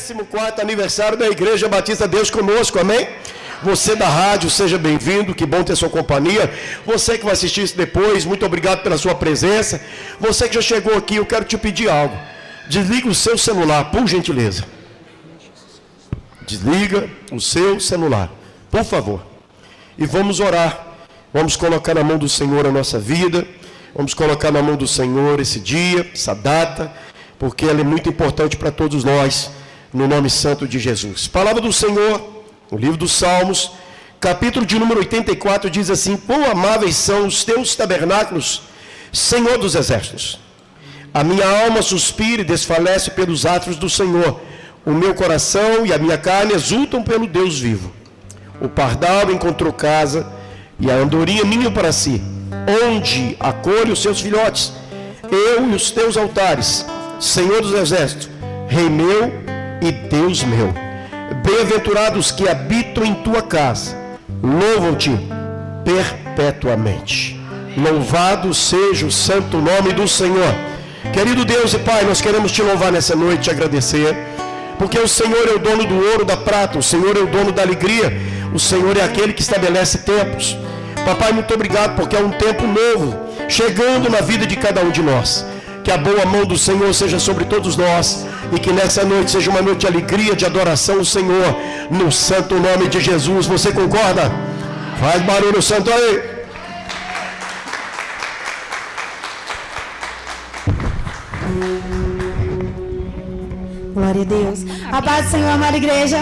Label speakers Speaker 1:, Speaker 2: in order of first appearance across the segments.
Speaker 1: 14º aniversário da Igreja Batista Deus Conosco, amém? Você da rádio, seja bem-vindo, que bom ter sua companhia. Você que vai assistir isso depois, muito obrigado pela sua presença. Você que já chegou aqui, eu quero te pedir algo. Desliga o seu celular, por gentileza. Desliga o seu celular, por favor. E vamos orar. Vamos colocar na mão do Senhor a nossa vida. Vamos colocar na mão do Senhor esse dia, essa data, porque ela é muito importante para todos nós, no nome santo de Jesus. Palavra do Senhor, no livro dos Salmos, capítulo de número 84, diz assim: quão amáveis são os teus tabernáculos, Senhor dos exércitos. A minha alma suspira e desfalece pelos atos do Senhor. O meu coração e a minha carne exultam pelo Deus vivo. O pardal encontrou casa e a andorinha ninho para si, onde acolhe os seus filhotes. Eu e os teus altares, Senhor dos exércitos, Rei meu e Deus meu. Bem-aventurados que habitam em tua casa, louvam-te perpetuamente. Louvado seja o santo nome do Senhor. Querido Deus e Pai, nós queremos te louvar nessa noite, te agradecer, porque o Senhor é o dono do ouro, da prata, o Senhor é o dono da alegria, o Senhor é aquele que estabelece tempos. Papai, muito obrigado, porque é um tempo novo chegando na vida de cada um de nós. Que a boa mão do Senhor seja sobre todos nós e que nessa noite seja uma noite de alegria, de adoração ao Senhor, no santo nome de Jesus. Você concorda? Faz barulho santo aí.
Speaker 2: Glória a Deus. A paz do Senhor, amada igreja.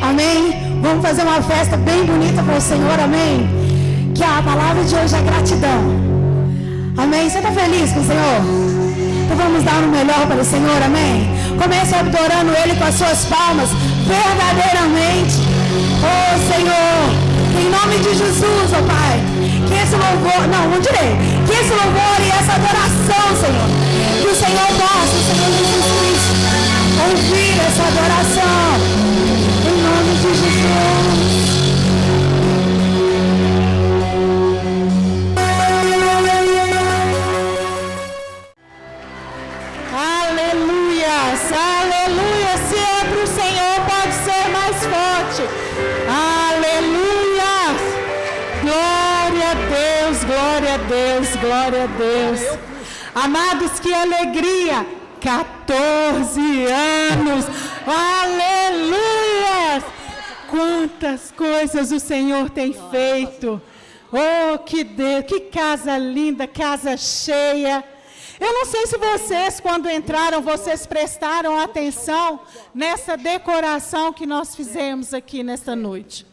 Speaker 2: Amém. Vamos fazer uma festa bem bonita para o Senhor, amém. Que a palavra de hoje é gratidão. Amém. Você está feliz com o Senhor? Então vamos dar o melhor para o Senhor, amém. Comece adorando Ele com as suas palmas, verdadeiramente. Oh Senhor, em nome de Jesus, oh Pai, que esse louvor, vamos direito, que esse louvor e essa adoração, Senhor, que o Senhor possa, Senhor Jesus Cristo, ouvir essa adoração, em nome de Jesus. Aleluia, se é para o Senhor pode ser mais forte. Aleluia, glória a Deus, glória a Deus, glória a Deus. Amados, que alegria, 14 anos, aleluia. Quantas coisas o Senhor tem feito. Oh, que Deus, que casa linda, casa cheia. Eu não sei se vocês, quando entraram, vocês prestaram atenção nessa decoração que nós fizemos aqui nesta noite.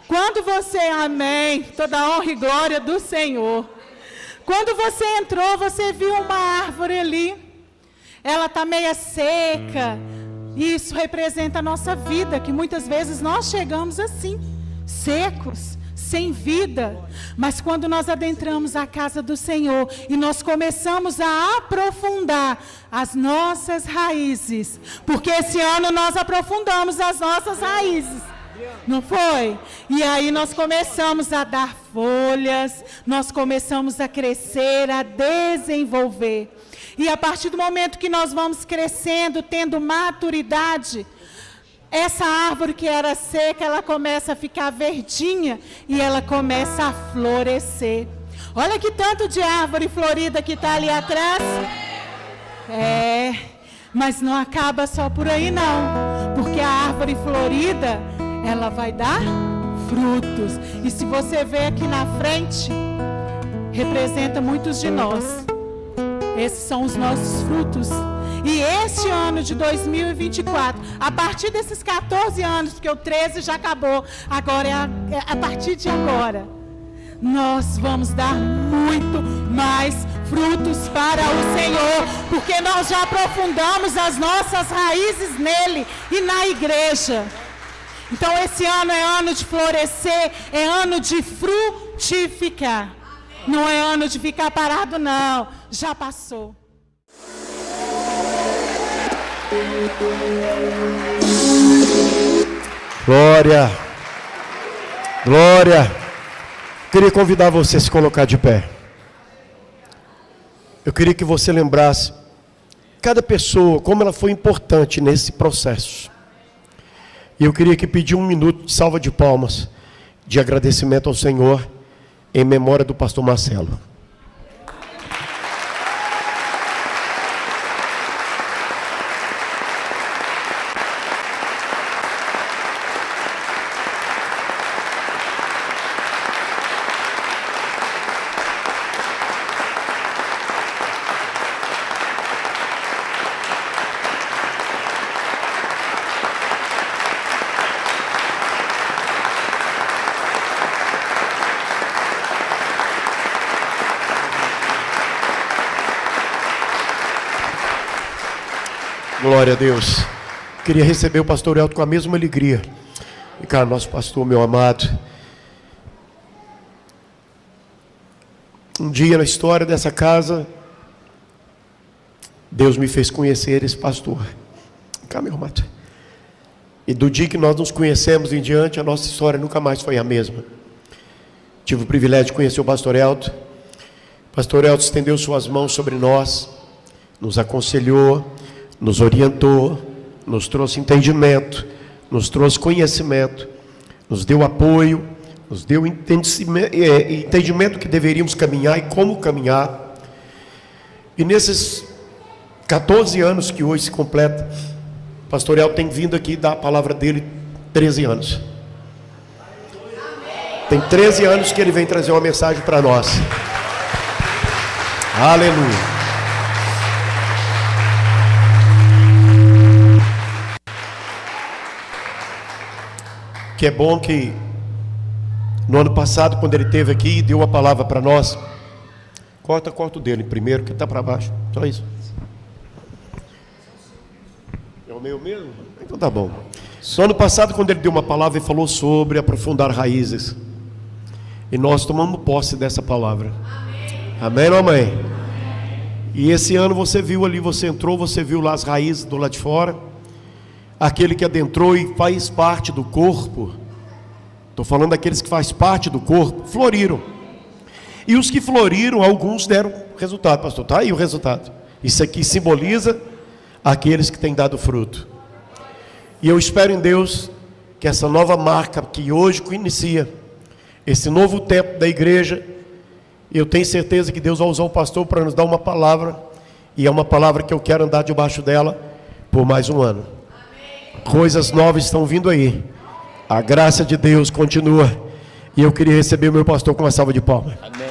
Speaker 2: Quando você, amém, toda a honra e glória do Senhor. Quando você entrou, você viu uma árvore ali. Ela está meia seca. Isso representa a nossa vida, que muitas vezes nós chegamos assim, secos, sem vida, mas quando nós adentramos a casa do Senhor e nós começamos a aprofundar as nossas raízes, porque esse ano nós aprofundamos as nossas raízes, não foi? E aí nós começamos a dar folhas, nós começamos a crescer, a desenvolver, e a partir do momento que nós vamos crescendo, tendo maturidade, essa árvore que era seca, ela começa a ficar verdinha e ela começa a florescer. Olha que tanto de árvore florida que está ali atrás. Mas não acaba só por aí não, porque a árvore florida, ela vai dar frutos. E se você ver aqui na frente, representa muitos de nós. Esses são os nossos frutos. E este ano de 2024, a partir desses 14 anos, porque o 13 já acabou, agora é a partir de agora, nós vamos dar muito mais frutos para o Senhor, porque nós já aprofundamos as nossas raízes nele e na igreja. Então esse ano é ano de florescer, é ano de frutificar. Não é ano de ficar parado, não, já passou.
Speaker 1: Glória, glória. Queria convidar você a se colocar de pé. Eu queria que você lembrasse cada pessoa, como ela foi importante nesse processo. E eu queria que pedir 1 minuto de salva de palmas, de agradecimento ao Senhor, em memória do pastor Marcelo. Glória a Deus. Queria receber o pastor Elton com a mesma alegria. E cara, nosso pastor, meu amado. Um dia na história dessa casa, Deus me fez conhecer esse pastor. Cá, meu amado. E do dia que nós nos conhecemos em diante, a nossa história nunca mais foi a mesma. Tive o privilégio de conhecer o pastor Elton. O pastor Elton estendeu suas mãos sobre nós, nos aconselhou, nos orientou, nos trouxe entendimento, nos trouxe conhecimento, nos deu apoio, nos deu entendimento que deveríamos caminhar e como caminhar. E nesses 14 anos que hoje se completa, o pastor El tem vindo aqui dar a palavra dele 13 anos. Tem 13 anos que ele vem trazer uma mensagem para nós. Aleluia. Que é bom que no ano passado, quando ele esteve aqui e deu a palavra para nós, corta o dele primeiro, que está para baixo, só isso. É o meu mesmo? Então tá bom. No ano passado, quando ele deu uma palavra, ele falou sobre aprofundar raízes, e nós tomamos posse dessa palavra. Amém ou amém? E esse ano você viu ali, você entrou, você viu lá as raízes do lado de fora. Aquele que adentrou e faz parte do corpo, estou falando daqueles que faz parte do corpo, floriram. E os que floriram, alguns deram resultado, pastor. Está aí o resultado. Isso aqui simboliza aqueles que têm dado fruto. E eu espero em Deus que essa nova marca que hoje inicia, esse novo tempo da igreja, eu tenho certeza que Deus vai usar o pastor para nos dar uma palavra, e é uma palavra que eu quero andar debaixo dela por mais um ano. Coisas novas estão vindo aí. A graça de Deus continua. E eu queria receber o meu pastor com uma salva de palmas. Amém.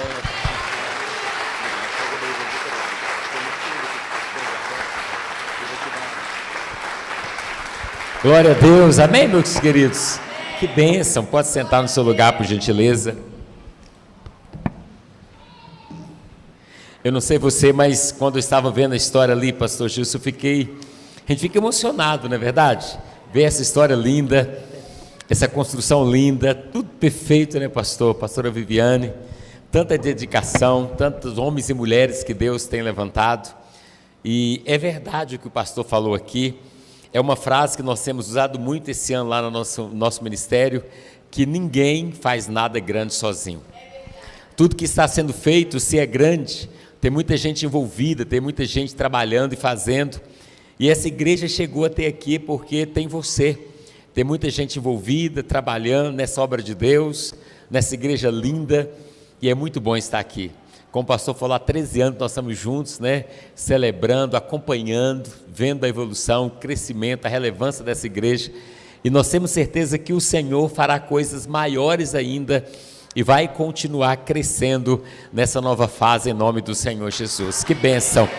Speaker 3: Glória a Deus. Amém, meus queridos? Que bênção. Pode sentar no seu lugar, por gentileza. Eu não sei você, mas quando eu estava vendo a história ali, pastor Gilson, a gente fica emocionado, não é verdade? Ver essa história linda, essa construção linda, tudo perfeito, né, pastor? Pastora Viviane, tanta dedicação, tantos homens e mulheres que Deus tem levantado. E é verdade o que o pastor falou aqui, é uma frase que nós temos usado muito esse ano lá no nosso ministério, que ninguém faz nada grande sozinho. Tudo que está sendo feito, se é grande, tem muita gente envolvida, tem muita gente trabalhando e fazendo. E essa igreja chegou até aqui porque tem você, tem muita gente envolvida, trabalhando nessa obra de Deus, nessa igreja linda, e é muito bom estar aqui. Como o pastor falou, há 13 anos nós estamos juntos, né, celebrando, acompanhando, vendo a evolução, o crescimento, a relevância dessa igreja, e nós temos certeza que o Senhor fará coisas maiores ainda, e vai continuar crescendo nessa nova fase em nome do Senhor Jesus. Que bênção!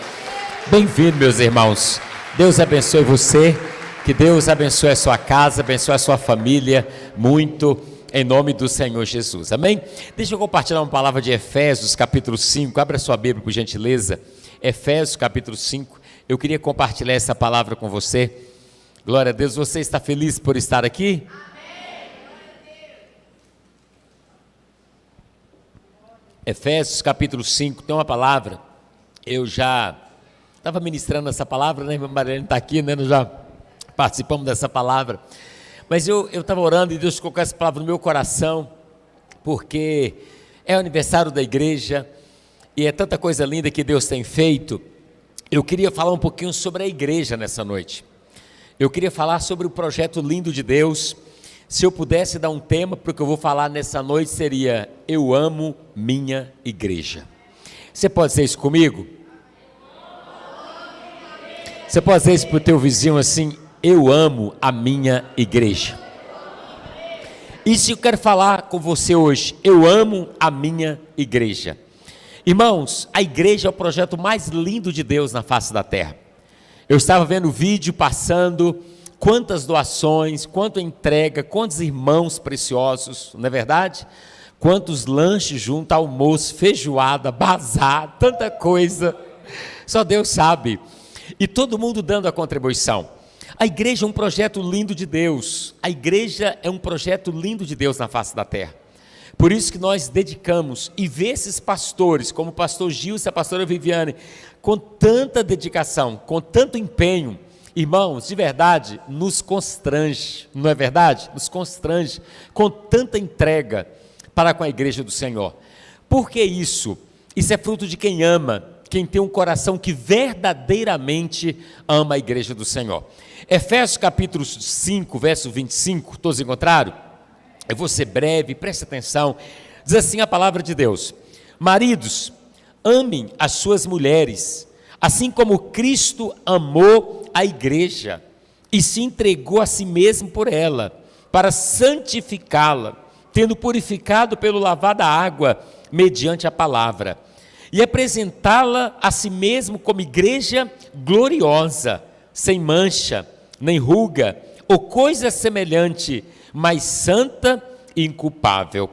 Speaker 3: Bem-vindo, meus irmãos. Deus abençoe você, que Deus abençoe a sua casa, abençoe a sua família, muito, em nome do Senhor Jesus, amém? Deixa eu compartilhar uma palavra de Efésios, capítulo 5, abra sua Bíblia, por gentileza, Efésios, capítulo 5, eu queria compartilhar essa palavra com você, glória a Deus, você está feliz por estar aqui? Amém. Efésios, capítulo 5, tem uma palavra, eu já estava ministrando essa palavra, né? Irmã Mariana está aqui, né? Nós já participamos dessa palavra. Mas eu estava orando e Deus colocou essa palavra no meu coração, porque é o aniversário da igreja e é tanta coisa linda que Deus tem feito. eu queria falar um pouquinho sobre a igreja nessa noite. Eu queria falar sobre o projeto lindo de Deus. Se eu pudesse dar um tema para o que eu vou falar nessa noite, seria: eu amo minha igreja. Você pode dizer isso comigo? Você pode dizer isso para o teu vizinho assim: eu amo a minha igreja. Isso eu quero falar com você hoje: eu amo a minha igreja. Irmãos, a igreja é o projeto mais lindo de Deus na face da terra. Eu estava vendo o vídeo passando, quantas doações, quanta entrega, quantos irmãos preciosos, não é verdade? Quantos lanches junto, almoço, feijoada, bazar, tanta coisa, só Deus sabe. E todo mundo dando a contribuição. A igreja é um projeto lindo de Deus. A igreja é um projeto lindo de Deus na face da terra. Por isso que nós dedicamos, e ver esses pastores, como o pastor Gilson e a pastora Viviane, com tanta dedicação, com tanto empenho, irmãos, de verdade, nos constrange, não é verdade? Nos constrange com tanta entrega para com a igreja do Senhor. Por que isso? Isso é fruto de quem ama, quem tem um coração que verdadeiramente ama a igreja do Senhor. Efésios capítulo 5, verso 25, todos encontraram? Eu vou ser breve, preste atenção. Diz assim a palavra de Deus: maridos, amem as suas mulheres, assim como Cristo amou a igreja e se entregou a si mesmo por ela, para santificá-la, tendo purificado pelo lavar da água, mediante a palavra, e apresentá-la a si mesmo como igreja gloriosa, sem mancha, nem ruga, ou coisa semelhante, mas santa e inculpável.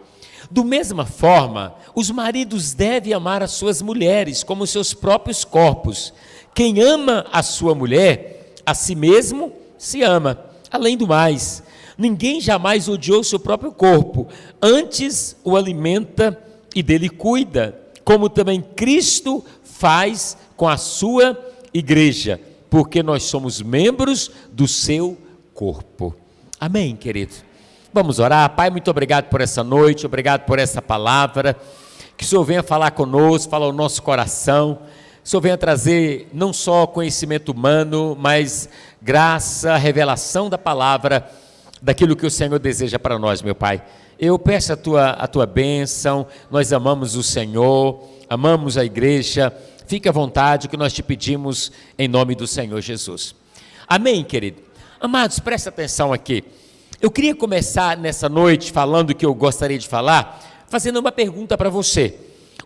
Speaker 3: Do mesma forma, os maridos devem amar as suas mulheres como seus próprios corpos. Quem ama a sua mulher, a si mesmo se ama. Além do mais, ninguém jamais odiou seu próprio corpo, antes o alimenta e dele cuida, como também Cristo faz com a sua igreja, porque nós somos membros do seu corpo. Amém, querido? Vamos orar. Pai, muito obrigado por essa noite, obrigado por essa palavra, que o Senhor venha falar conosco, falar o nosso coração, que o Senhor venha trazer não só conhecimento humano, mas graça, revelação da palavra, daquilo que o Senhor deseja para nós, meu Pai. Eu peço a tua bênção, nós amamos o Senhor, amamos a igreja, fique à vontade, que nós te pedimos em nome do Senhor Jesus. Amém, querido? Amados, presta atenção aqui. Eu queria começar nessa noite falando o que eu gostaria de falar, fazendo uma pergunta para você: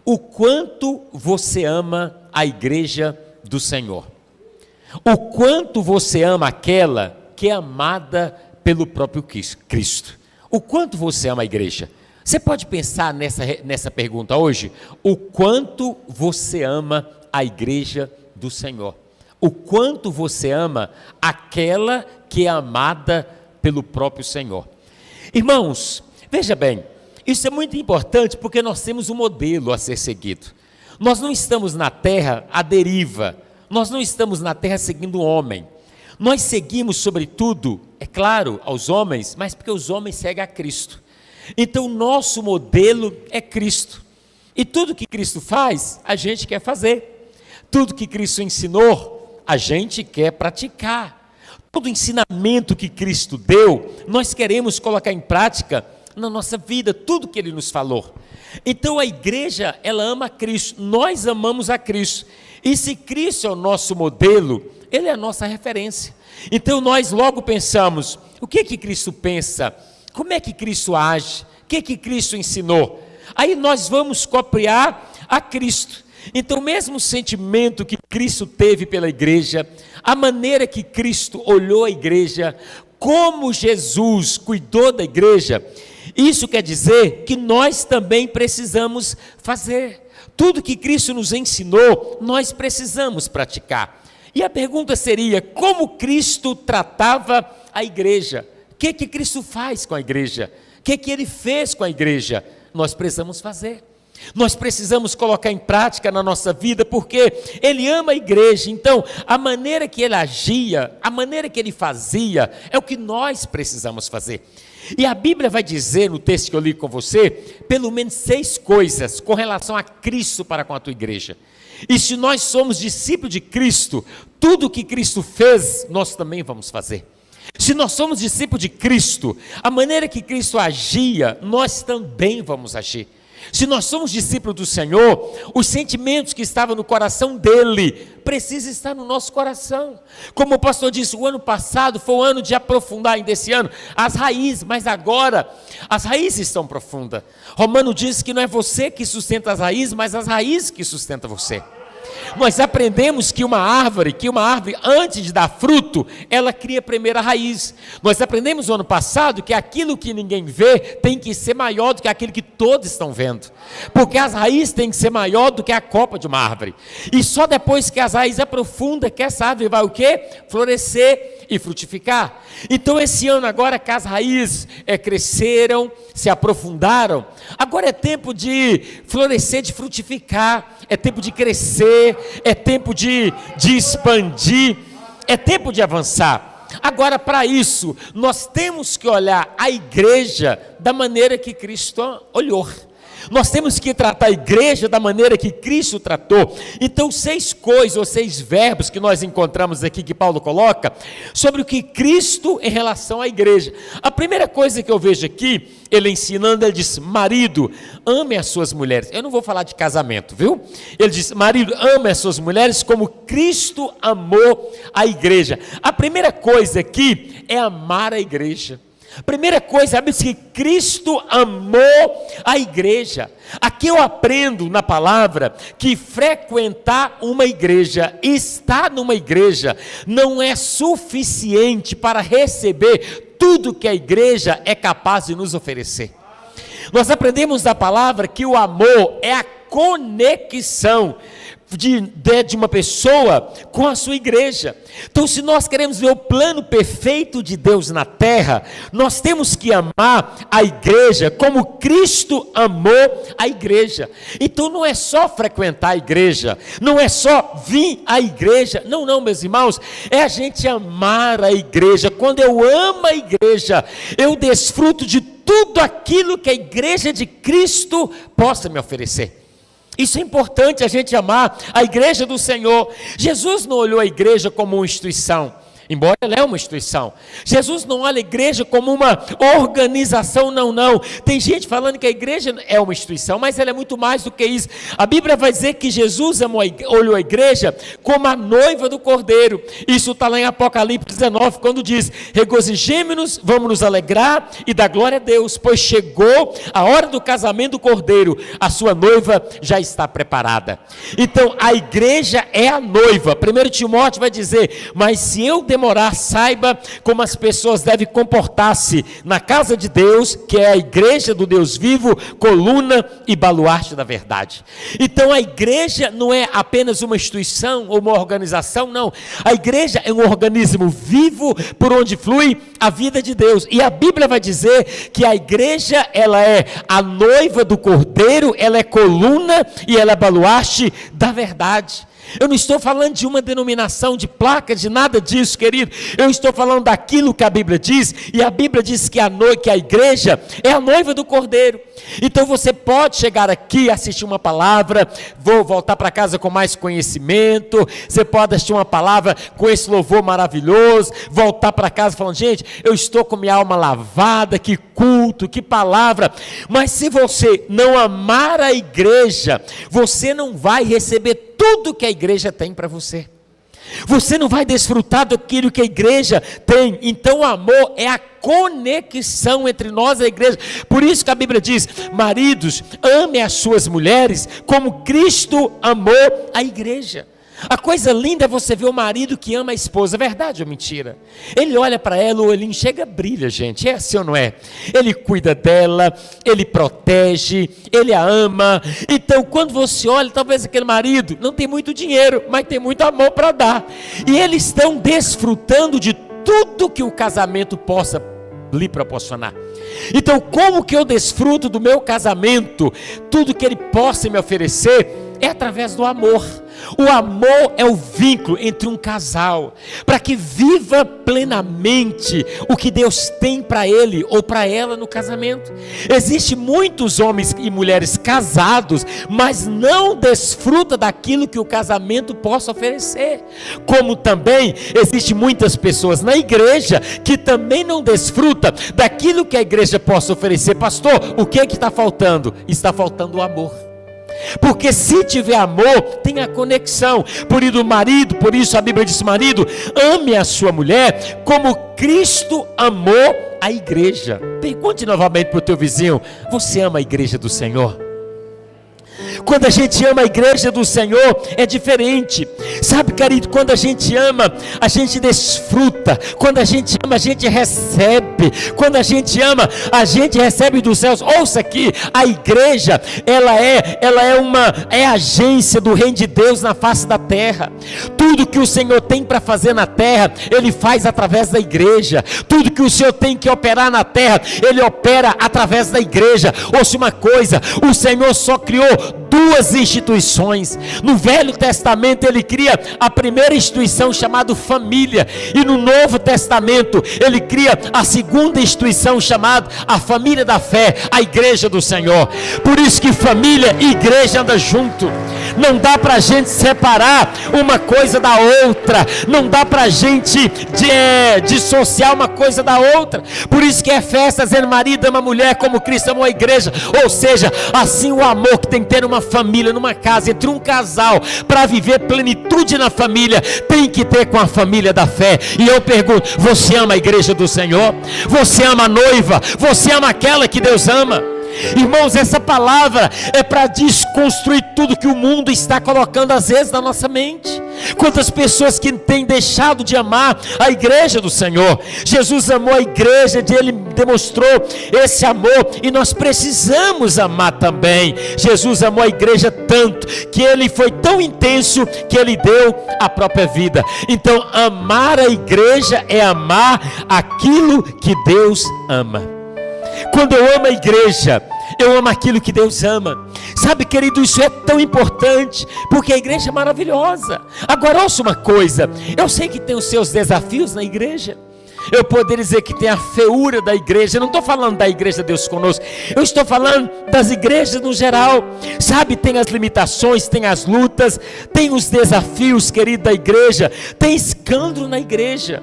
Speaker 3: o quanto você ama a igreja do Senhor? O quanto você ama aquela que é amada pelo próprio Cristo? O quanto você ama a igreja? Você pode pensar nessa pergunta hoje? O quanto você ama a igreja do Senhor? O quanto você ama aquela que é amada pelo próprio Senhor? Irmãos, veja bem, isso é muito importante porque nós temos um modelo a ser seguido. Nós não estamos na terra à deriva, nós não estamos na terra seguindo o homem. Nós seguimos, sobretudo, é claro, aos homens, mas porque os homens seguem a Cristo. Então, o nosso modelo é Cristo. E tudo que Cristo faz, a gente quer fazer. Tudo que Cristo ensinou, a gente quer praticar. Todo o ensinamento que Cristo deu, nós queremos colocar em prática na nossa vida, tudo que Ele nos falou. Então, a igreja, ela ama a Cristo, nós amamos a Cristo. E se Cristo é o nosso modelo, Ele é a nossa referência. Então nós logo pensamos, o que Cristo pensa? Como é que Cristo age? O que Cristo ensinou? Aí nós vamos copiar a Cristo. Então o mesmo sentimento que Cristo teve pela igreja, a maneira que Cristo olhou a igreja, como Jesus cuidou da igreja, isso quer dizer que nós também precisamos fazer. Tudo que Cristo nos ensinou, nós precisamos praticar. E a pergunta seria, como Cristo tratava a igreja? O que Cristo faz com a igreja? O que Ele fez com a igreja? Nós precisamos fazer. Nós precisamos colocar em prática na nossa vida, porque Ele ama a igreja. Então, a maneira que Ele agia, a maneira que Ele fazia, é o que nós precisamos fazer. E a Bíblia vai dizer, no texto que eu li com você, pelo menos 6 coisas com relação a Cristo para com a tua igreja. E se nós somos discípulos de Cristo, tudo o que Cristo fez, nós também vamos fazer. Se nós somos discípulos de Cristo, a maneira que Cristo agia, nós também vamos agir. Se nós somos discípulos do Senhor, os sentimentos que estavam no coração dele precisam estar no nosso coração. Como o pastor disse, o ano passado foi o ano de aprofundar ainda esse ano as raízes, mas agora as raízes estão profundas. Romano diz que não é você que sustenta as raízes, mas as raízes que sustentam você. Nós aprendemos que uma árvore antes de dar fruto, ela cria primeiro a raiz. Nós aprendemos no ano passado que aquilo que ninguém vê tem que ser maior do que aquilo que todos estão vendo. Porque as raízes têm que ser maior do que a copa de uma árvore. E só depois que as raízes aprofundam, que essa árvore vai o quê? Florescer e frutificar. Então esse ano agora que as raízes cresceram, se aprofundaram, agora é tempo de florescer, de frutificar, é tempo de crescer, é tempo de expandir, é tempo de avançar. Agora, para isso, nós temos que olhar a igreja da maneira que Cristo olhou. Nós temos que tratar a igreja da maneira que Cristo tratou. Então, 6 coisas ou 6 verbos que nós encontramos aqui, que Paulo coloca, sobre o que Cristo em relação à igreja. A primeira coisa que eu vejo aqui, ele ensinando, ele diz, marido, ame as suas mulheres. Eu não vou falar de casamento, viu? Ele diz, marido, ame as suas mulheres como Cristo amou a igreja. A primeira coisa aqui é amar a igreja. Primeira coisa, sabe que Cristo amou a igreja. Aqui eu aprendo na palavra que frequentar uma igreja, estar numa igreja, não é suficiente para receber tudo que a igreja é capaz de nos oferecer. Nós aprendemos da palavra que o amor é a conexão de uma pessoa com a sua igreja. Então, se nós queremos ver o plano perfeito de Deus na terra, nós temos que amar a igreja como Cristo amou a igreja. Então não é só frequentar a igreja, não é só vir à igreja, não, meus irmãos, é a gente amar a igreja. Quando eu amo a igreja, eu desfruto de tudo aquilo que a igreja de Cristo possa me oferecer. Isso é importante, a gente amar a igreja do Senhor. Jesus não olhou a igreja como uma instituição, embora ela é uma instituição. Jesus não olha a igreja como uma organização, não. Tem gente falando que a igreja é uma instituição, mas ela é muito mais do que isso. A Bíblia vai dizer que Jesus olhou a igreja como a noiva do Cordeiro. Isso está lá em Apocalipse 19, quando diz, regozijemo-nos, vamos nos alegrar e dar glória a Deus, pois chegou a hora do casamento do Cordeiro, a sua noiva já está preparada. Então a igreja é a noiva. 1 Timóteo vai dizer, mas se eu demorar, saiba como as pessoas devem comportar-se na casa de Deus, que é a igreja do Deus vivo, coluna e baluarte da verdade. Então a igreja não é apenas uma instituição ou uma organização, não. A igreja é um organismo vivo por onde flui a vida de Deus. E a Bíblia vai dizer que a igreja, ela é a noiva do Cordeiro, ela é coluna e ela é baluarte da verdade. Eu não estou falando de uma denominação, de placa, de nada disso, querido. Eu estou falando daquilo que a Bíblia diz. E a Bíblia diz que a igreja é a noiva do Cordeiro. Então você pode chegar aqui, assistir uma palavra, vou voltar para casa com mais conhecimento. Você pode assistir uma palavra com esse louvor maravilhoso, voltar para casa falando, gente, eu estou com minha alma lavada, que culto, que palavra. Mas se você não amar a igreja, você não vai receber tudo que a igreja tem para você. Você não vai desfrutar daquilo que a igreja tem. Então o amor é a conexão entre nós e a igreja. Por isso que a Bíblia diz, maridos, amem as suas mulheres como Cristo amou a igreja. A coisa linda é você ver o marido que ama a esposa, verdade ou mentira? Ele olha para ela, o olhinho chega, brilha, gente, é assim ou não é? Ele cuida dela, ele protege, ele a ama. Então quando você olha, talvez aquele marido não tem muito dinheiro, mas tem muito amor para dar. E eles estão desfrutando de tudo que o casamento possa lhe proporcionar. Então como que eu desfruto do meu casamento? Tudo que ele possa me oferecer é através do amor. O amor é o vínculo entre um casal, para que viva plenamente o que Deus tem para ele ou para ela no casamento. Existem muitos homens e mulheres casados, mas não desfrutam daquilo que o casamento possa oferecer. Como também existem muitas pessoas na igreja que também não desfrutam daquilo que a igreja possa oferecer. Pastor, o que está faltando? Está faltando o amor. Porque se tiver amor, tem a conexão. Por isso a Bíblia diz: marido, ame a sua mulher como Cristo amou a igreja. Pergunte novamente para o teu vizinho: você ama a igreja do Senhor? Quando a gente ama a igreja do Senhor, é diferente. Sabe, querido, quando a gente ama, a gente desfruta. Quando a gente ama, a gente recebe. Quando a gente ama, a gente recebe dos céus. Ouça aqui, a igreja, ela é a agência do reino de Deus na face da terra. Tudo que o Senhor tem para fazer na terra, Ele faz através da igreja. Tudo que o Senhor tem que operar na terra, Ele opera através da igreja. Ouça uma coisa, o Senhor só criou duas instituições. No Velho Testamento Ele cria a primeira instituição chamada família, e no Novo Testamento Ele cria a segunda instituição chamada a família da fé, a igreja do Senhor. Por isso que família e igreja andam junto. Não dá para a gente separar uma coisa da outra, não dá para a gente dissociar uma coisa da outra. Por isso que Efésios dizendo: marido ama a mulher como Cristo amou a igreja. Ou seja, assim o amor que tem que ter numa família, numa casa, entre um casal, para viver plenitude na família, tem que ter com a família da fé. E eu pergunto: você ama a igreja do Senhor? Você ama a noiva? Você ama aquela que Deus ama? Irmãos, essa palavra é para desconstruir tudo que o mundo está colocando às vezes na nossa mente. Quantas pessoas que têm deixado de amar a igreja do Senhor. Jesus amou a igreja, Ele demonstrou esse amor, e nós precisamos amar também. Jesus amou a igreja tanto, que Ele foi tão intenso, que Ele deu a própria vida. Então amar a igreja é amar aquilo que Deus ama. Quando eu amo a igreja, eu amo aquilo que Deus ama. Sabe, querido, isso é tão importante, porque a igreja é maravilhosa. Agora ouça uma coisa, eu sei que tem os seus desafios na igreja. Eu poderia dizer que tem a feiura da igreja. Eu não estou falando da igreja Deus Conosco, eu estou falando das igrejas no geral. Sabe, tem as limitações, tem as lutas, tem os desafios, querido, da igreja. Tem escândalo na igreja.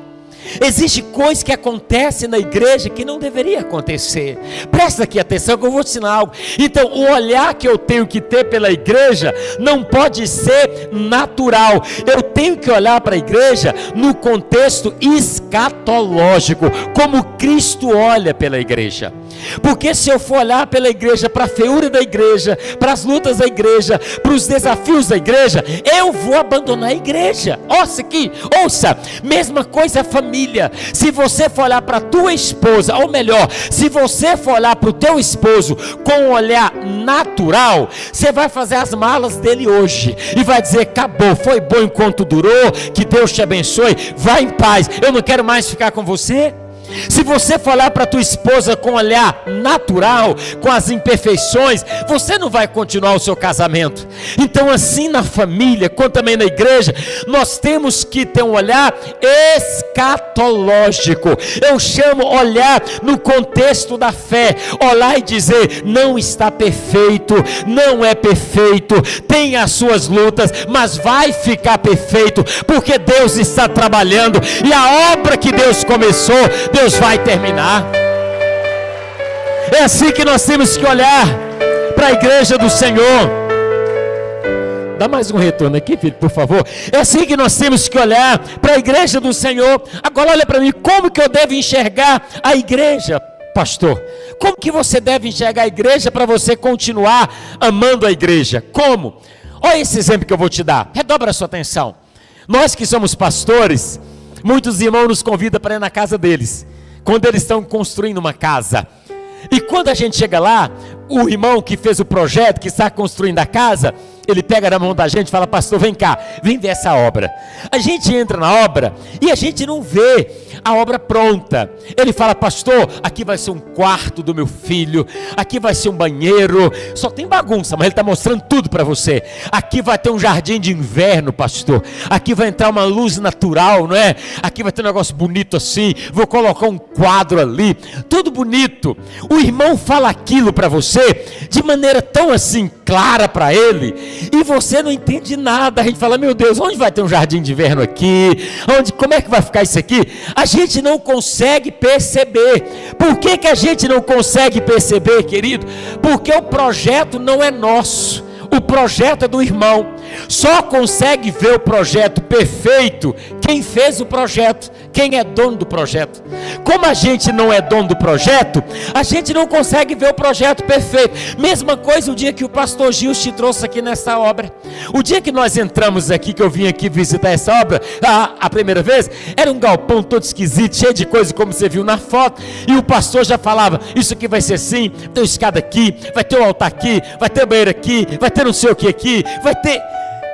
Speaker 3: Existe coisa que acontece na igreja que não deveria acontecer. Presta aqui atenção que eu vou te ensinar algo. Então, o olhar que eu tenho que ter pela igreja não pode ser natural. Eu tenho que olhar para a igreja no contexto escatológico, como Cristo olha pela igreja. Porque se eu for olhar pela igreja, para a feiura da igreja, para as lutas da igreja, para os desafios da igreja, eu vou abandonar a igreja. Ouça aqui, ouça, mesma coisa a família. Se você for olhar para a tua esposa, ou melhor, se você for olhar para o teu esposo com um olhar natural, você vai fazer as malas dele hoje, e vai dizer: acabou, foi bom enquanto durou, que Deus te abençoe, vai em paz, eu não quero mais ficar com você. Se você for olhar para a tua esposa com um olhar natural, com as imperfeições, você não vai continuar o seu casamento. Então, assim na família, como também na igreja, nós temos que ter um olhar escatológico. Eu chamo olhar no contexto da fé. Olhar e dizer: não está perfeito, não é perfeito, tem as suas lutas, mas vai ficar perfeito, porque Deus está trabalhando, e a obra que Deus começou, Deus vai terminar. É assim que nós temos que olhar para a igreja do Senhor. Dá mais um retorno aqui, filho, por favor. É assim que nós temos que olhar para a igreja do Senhor. Agora olha para mim, como que eu devo enxergar a igreja, pastor? Como que você deve enxergar a igreja para você continuar amando a igreja? Como? Olha esse exemplo que eu vou te dar. Redobra a sua atenção. Nós que somos pastores, muitos irmãos nos convidam para ir na casa deles, quando eles estão construindo uma casa. E quando a gente chega lá, o irmão que fez o projeto, que está construindo a casa, ele pega na mão da gente e fala: pastor, vem cá, vem ver essa obra. A gente entra na obra e a gente não vê a obra pronta. Ele fala: pastor, aqui vai ser um quarto do meu filho, aqui vai ser um banheiro, só tem bagunça, mas ele está mostrando tudo para você. Aqui vai ter um jardim de inverno, pastor, aqui vai entrar uma luz natural, não é? Aqui vai ter um negócio bonito assim, vou colocar um quadro ali, tudo bonito. O irmão fala aquilo para você de maneira tão assim clara para ele, e você não entende nada. A gente fala: meu Deus, onde vai ter um jardim de inverno aqui? Como é que vai ficar isso aqui? A gente não consegue perceber. Por que a gente não consegue perceber, querido? Porque o projeto não é nosso, o projeto é do irmão. Só consegue ver o projeto perfeito quem fez o projeto, quem é dono do projeto. Como a gente não é dono do projeto, a gente não consegue ver o projeto perfeito. Mesma coisa o dia que o pastor Gil te trouxe aqui nessa obra. O dia que nós entramos aqui, que eu vim aqui visitar essa obra, a primeira vez, era um galpão todo esquisito, cheio de coisa como você viu na foto, e o pastor já falava: isso aqui vai ser assim, vai ter uma escada aqui, vai ter um altar aqui, vai ter banheiro aqui, vai ter não sei o que aqui, vai ter...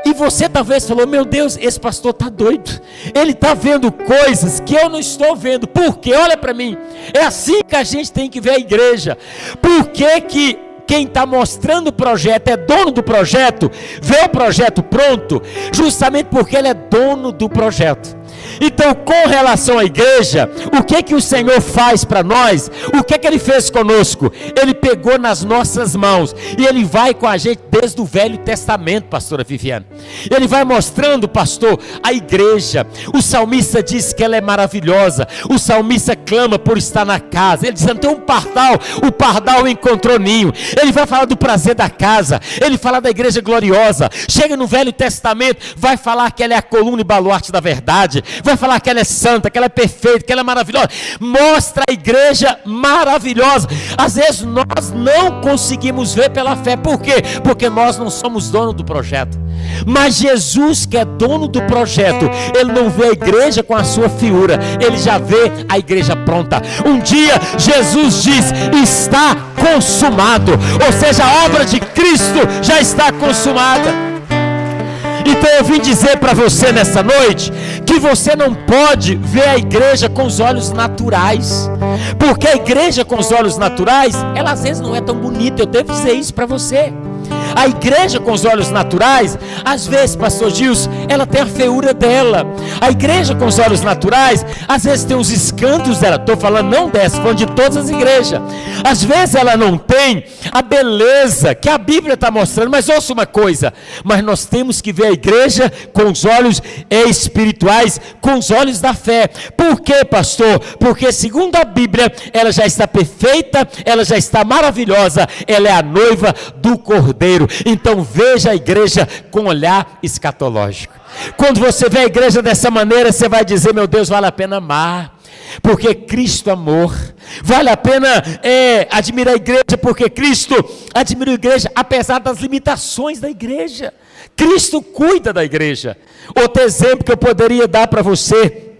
Speaker 3: E você talvez falou: meu Deus, esse pastor está doido, ele está vendo coisas que eu não estou vendo. Por quê? Olha para mim, é assim que a gente tem que ver a igreja. Por que quem está mostrando o projeto é dono do projeto, vê o projeto pronto? Justamente porque ele é dono do projeto. Então, com relação à igreja, o que o Senhor faz para nós? O que Ele fez conosco? Ele pegou nas nossas mãos, e Ele vai com a gente desde o Velho Testamento, pastora Viviane. Ele vai mostrando, pastor, a igreja. O salmista diz que ela é maravilhosa. O salmista clama por estar na casa. Ele diz: tem um pardal, o pardal encontrou ninho. Ele vai falar do prazer da casa, ele fala da igreja gloriosa. Chega no Velho Testamento, vai falar que ela é a coluna e baluarte da verdade, vai falar que ela é santa, que ela é perfeita, que ela é maravilhosa. Mostra a igreja maravilhosa. Às vezes nós não conseguimos ver pela fé. Por quê? Porque nós não somos dono do projeto. Mas Jesus, que é dono do projeto, Ele não vê a igreja com a sua feiura, Ele já vê a igreja pronta. Um dia Jesus diz: está consumado. Ou seja, a obra de Cristo já está consumada. Então eu vim dizer para você nessa noite que você não pode ver a igreja com os olhos naturais, porque a igreja com os olhos naturais, ela às vezes não é tão bonita. Eu devo dizer isso para você. A igreja com os olhos naturais, às vezes, pastor Gilson, ela tem a feiura dela. A igreja com os olhos naturais, às vezes tem os escândalos dela. Estou falando não dessa, falando de todas as igrejas. Às vezes ela não tem a beleza que a Bíblia está mostrando. Mas ouça uma coisa, mas nós temos que ver a igreja com os olhos espirituais, com os olhos da fé. Por quê, pastor? Porque segundo a Bíblia, ela já está perfeita, ela já está maravilhosa, ela é a noiva do Cordeiro. Então veja a igreja com olhar escatológico. Quando você vê a igreja dessa maneira, você vai dizer: meu Deus, vale a pena amar, porque Cristo é amor. Vale a pena admirar a igreja, porque Cristo admira a igreja apesar das limitações da igreja. Cristo cuida da igreja. Outro exemplo que eu poderia dar para você,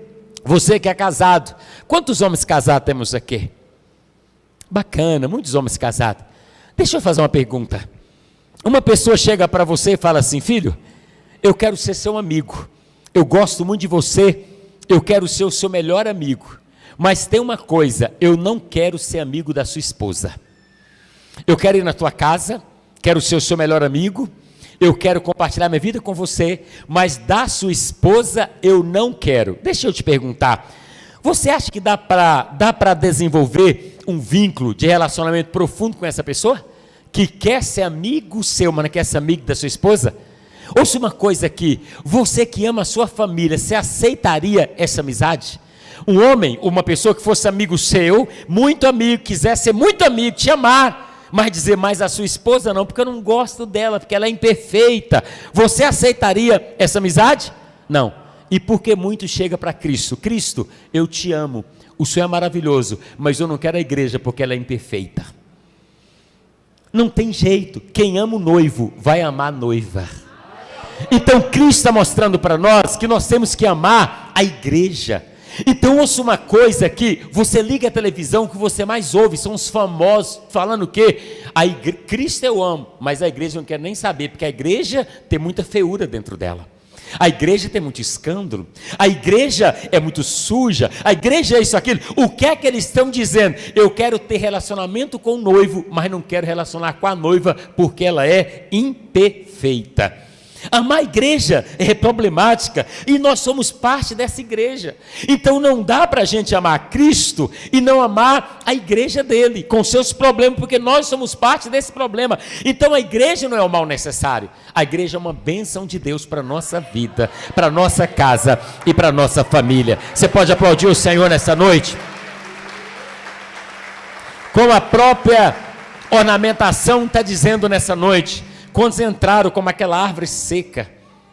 Speaker 3: você que é casado. Quantos homens casados temos aqui? Bacana, muitos homens casados. Deixa eu fazer uma pergunta. Uma pessoa chega para você e fala assim: filho, eu quero ser seu amigo, eu gosto muito de você, eu quero ser o seu melhor amigo, mas tem uma coisa, eu não quero ser amigo da sua esposa. Eu quero ir na tua casa, quero ser o seu melhor amigo, eu quero compartilhar minha vida com você, mas da sua esposa eu não quero. Deixa eu te perguntar, você acha que dá para desenvolver um vínculo de relacionamento profundo com essa pessoa? Que quer ser amigo seu, mas não quer ser amigo da sua esposa? Ouça uma coisa aqui, você que ama a sua família, você aceitaria essa amizade? Um homem, uma pessoa que fosse amigo seu, muito amigo, quiser ser muito amigo, te amar, mas dizer: mais a sua esposa não, porque eu não gosto dela, porque ela é imperfeita. Você aceitaria essa amizade? Não. E porque muito chega para Cristo: Cristo, eu te amo, o Senhor é maravilhoso, mas eu não quero a igreja porque ela é imperfeita. Não tem jeito, quem ama o noivo vai amar a noiva. Então Cristo está mostrando para nós que nós temos que amar a igreja. Então ouça uma coisa aqui, você liga a televisão, o que você mais ouve são os famosos falando o quê? Cristo eu amo, mas a igreja não quer nem saber, porque a igreja tem muita feiura dentro dela. A igreja tem muito escândalo, a igreja é muito suja, a igreja é isso, aquilo. O que é que eles estão dizendo? Eu quero ter relacionamento com o noivo, mas não quero relacionar com a noiva, porque ela é imperfeita. Amar a igreja é problemática, e nós somos parte dessa igreja. Então não dá para a gente amar Cristo e não amar a igreja dele, com seus problemas, porque nós somos parte desse problema. Então a igreja não é o mal necessário, a igreja é uma bênção de Deus para a nossa vida, para a nossa casa e para a nossa família. Você pode aplaudir o Senhor nessa noite? Como a própria ornamentação está dizendo nessa noite, quando entraram como aquela árvore seca,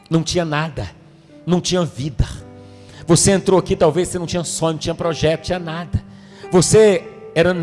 Speaker 3: não tinha nada, não tinha vida. Você entrou aqui, talvez você não tinha sonho, não tinha projeto, não tinha nada. Você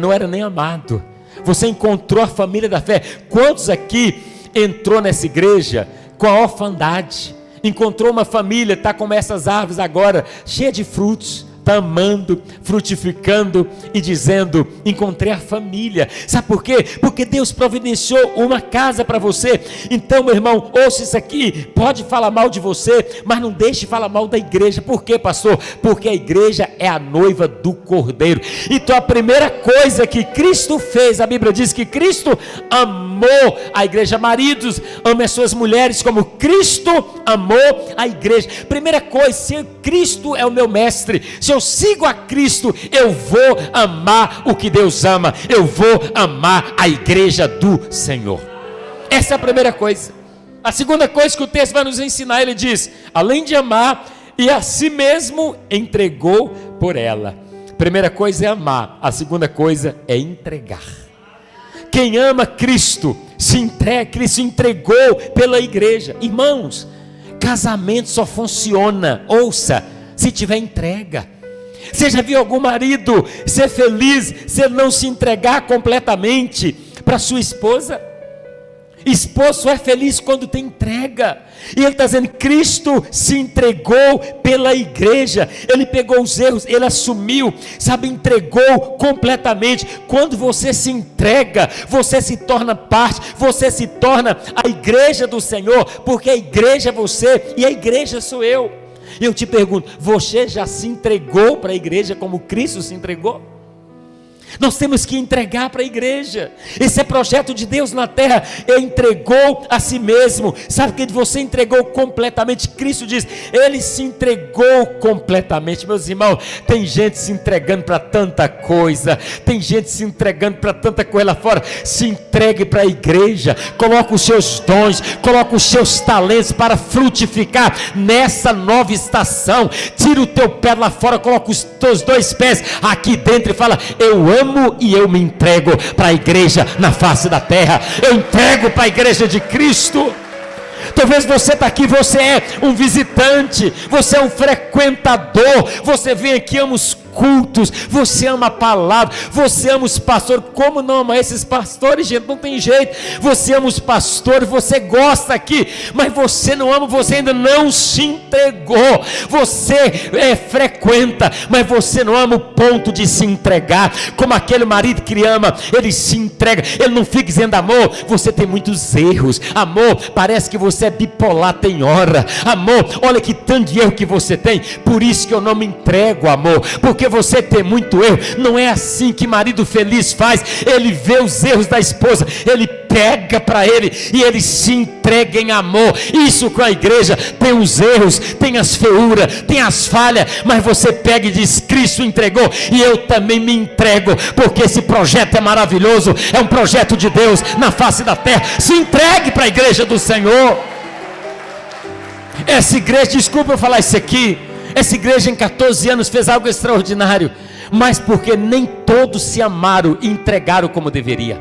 Speaker 3: não era nem amado. Você encontrou a família da fé. Quantos aqui entrou nessa igreja com a orfandade? Encontrou uma família, está como essas árvores agora, cheia de frutos. Está amando, frutificando e dizendo, encontrei a família. Sabe por quê? Porque Deus providenciou uma casa para você. Então, meu irmão, ouça isso aqui, pode falar mal de você, mas não deixe de falar mal da igreja. Por quê, pastor? Porque a igreja é a noiva do Cordeiro. Então a primeira coisa que Cristo fez, a Bíblia diz que Cristo amou a igreja. Maridos, ame as suas mulheres como Cristo amou a igreja. Primeira coisa, se Cristo é o meu mestre, se eu sigo a Cristo, eu vou amar o que Deus ama, eu vou amar a igreja do Senhor. Essa é a primeira coisa. A segunda coisa que o texto vai nos ensinar, ele diz, além de amar, e a si mesmo entregou por ela. Primeira coisa é amar, a segunda coisa é entregar. Quem ama Cristo, se entrega, Cristo entregou pela igreja. Irmãos, casamento só funciona, ouça, se tiver entrega. Você já viu algum marido ser feliz se ele não se entregar completamente para sua esposa? Esposo só é feliz quando tem entrega. E ele está dizendo, Cristo se entregou pela igreja. Ele pegou os erros, ele assumiu, sabe, entregou completamente. Quando você se entrega, você se torna parte, você se torna a igreja do Senhor, porque a igreja é você e a igreja sou eu. E eu te pergunto, você já se entregou para a igreja como Cristo se entregou? Nós temos que entregar para a igreja. Esse é projeto de Deus na terra. Ele entregou a si mesmo. Sabe que você entregou completamente? Cristo diz, ele se entregou completamente. Meus irmãos, tem gente se entregando para tanta coisa, tem gente se entregando para tanta coisa lá fora. Se entregue para a igreja, coloca os seus dons, coloca os seus talentos para frutificar nessa nova estação. Tira o teu pé lá fora, coloca os teus dois pés aqui dentro e fala, eu amo e eu me entrego para a igreja na face da terra. Eu entrego para a igreja de Cristo. Talvez você está aqui, você é um visitante, você é um frequentador, você vem aqui, ama os cultos, você ama a palavra, você ama os pastores. Como não ama esses pastores, gente? Não tem jeito. Você ama os pastores, você gosta aqui, mas você não ama, você ainda não se entregou. Você frequenta, mas você não ama o ponto de se entregar. Como aquele marido que ama, ele se entrega, ele não fica dizendo, amor, você tem muitos erros, amor, parece que você é bipolar, tem hora, amor, olha que tanto de erro que você tem, por isso que eu não me entrego, amor, porque você tem muito erro. Não é assim que marido feliz faz. Ele vê os erros da esposa, ele pega para ele e ele se entrega em amor. Isso com a igreja, tem os erros, tem as feiuras, tem as falhas, mas você pega e diz, Cristo entregou e eu também me entrego, porque esse projeto é maravilhoso, é um projeto de Deus na face da terra. Se entregue para a igreja do Senhor. Essa igreja, desculpa eu falar isso aqui, essa igreja em 14 anos fez algo extraordinário, mas porque nem todos se amaram e entregaram como deveria.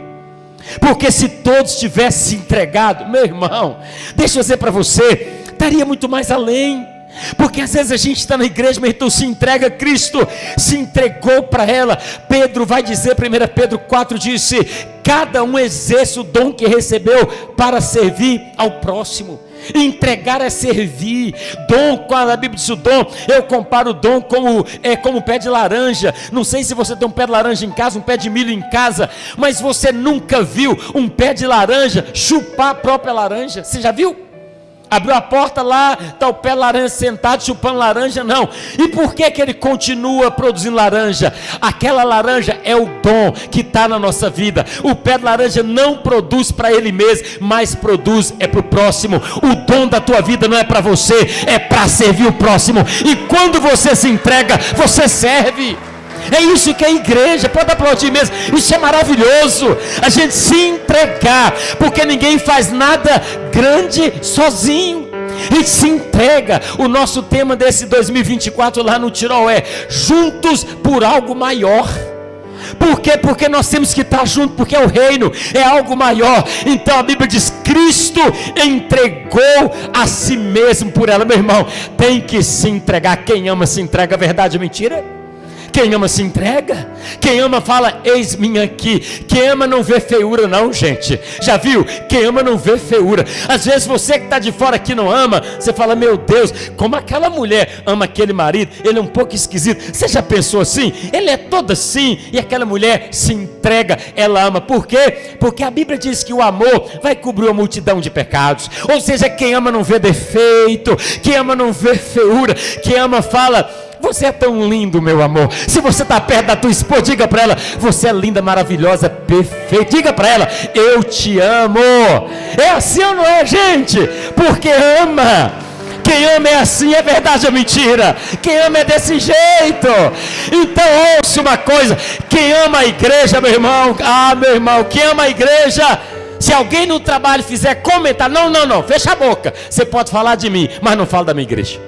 Speaker 3: Porque se todos tivessem se entregado, meu irmão, deixa eu dizer para você, estaria muito mais além. Porque às vezes a gente está na igreja, mas então se entrega a Cristo, se entregou para ela. Pedro vai dizer, 1 Pedro 4 disse, cada um exerce o dom que recebeu para servir ao próximo. Entregar é servir. Dom, quando a Bíblia diz o dom, eu comparo o dom como pé de laranja. Não sei se você tem um pé de laranja em casa, um pé de milho em casa, mas você nunca viu um pé de laranja chupar a própria laranja. Você já viu? Abriu a porta lá, está o pé laranja sentado chupando laranja, não. E por que ele continua produzindo laranja? Aquela laranja é o dom que está na nossa vida. O pé de laranja não produz para ele mesmo, mas produz é para o próximo. O dom da tua vida não é para você, é para servir o próximo. E quando você se entrega, você serve. É isso que é igreja, pode aplaudir mesmo, isso é maravilhoso, a gente se entregar, porque ninguém faz nada grande sozinho, a gente se entrega. O nosso tema desse 2024 lá no Tirol é juntos por algo maior. Por quê? Porque nós temos que estar juntos, porque o reino é algo maior. Então a Bíblia diz, Cristo entregou a si mesmo por ela. Meu irmão, tem que se entregar. Quem ama se entrega, verdade ou mentira? Quem ama se entrega. Quem ama fala, eis-me aqui. Quem ama não vê feiura não, gente. Já viu? Quem ama não vê feiura. Às vezes você que está de fora que não ama, você fala, meu Deus, como aquela mulher ama aquele marido, ele é um pouco esquisito. Você já pensou assim? Ele é todo assim, e aquela mulher se entrega, ela ama. Por quê? Porque a Bíblia diz que o amor vai cobrir uma multidão de pecados. Ou seja, quem ama não vê defeito, quem ama não vê feiura, quem ama fala, você é tão lindo, meu amor. Se você está perto da tua esposa, diga para ela, você é linda, maravilhosa, perfeita. Diga para ela, eu te amo. É assim ou não é, gente? Porque ama. Quem ama é assim, é verdade ou mentira? Quem ama é desse jeito. Então ouça uma coisa, quem ama a igreja, meu irmão, meu irmão, quem ama a igreja, se alguém no trabalho fizer comentar, não, fecha a boca. Você pode falar de mim, mas não fala da minha igreja.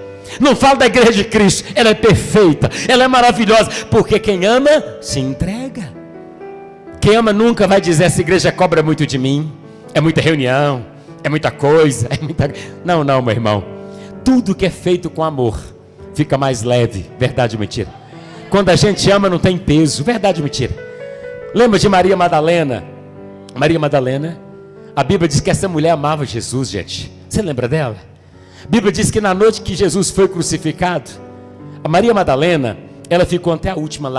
Speaker 3: Não fala da igreja de Cristo, ela é perfeita, ela é maravilhosa, porque quem ama, se entrega. Quem ama nunca vai dizer, essa igreja cobra muito de mim, é muita reunião, é muita coisa, é muita... Não, meu irmão, tudo que é feito com amor, fica mais leve, verdade ou mentira? Quando a gente ama não tem peso, verdade ou mentira? Lembra de Maria Madalena? Maria Madalena, a Bíblia diz que essa mulher amava Jesus, gente, você lembra dela? A Bíblia diz que na noite que Jesus foi crucificado, a Maria Madalena, ela ficou até a último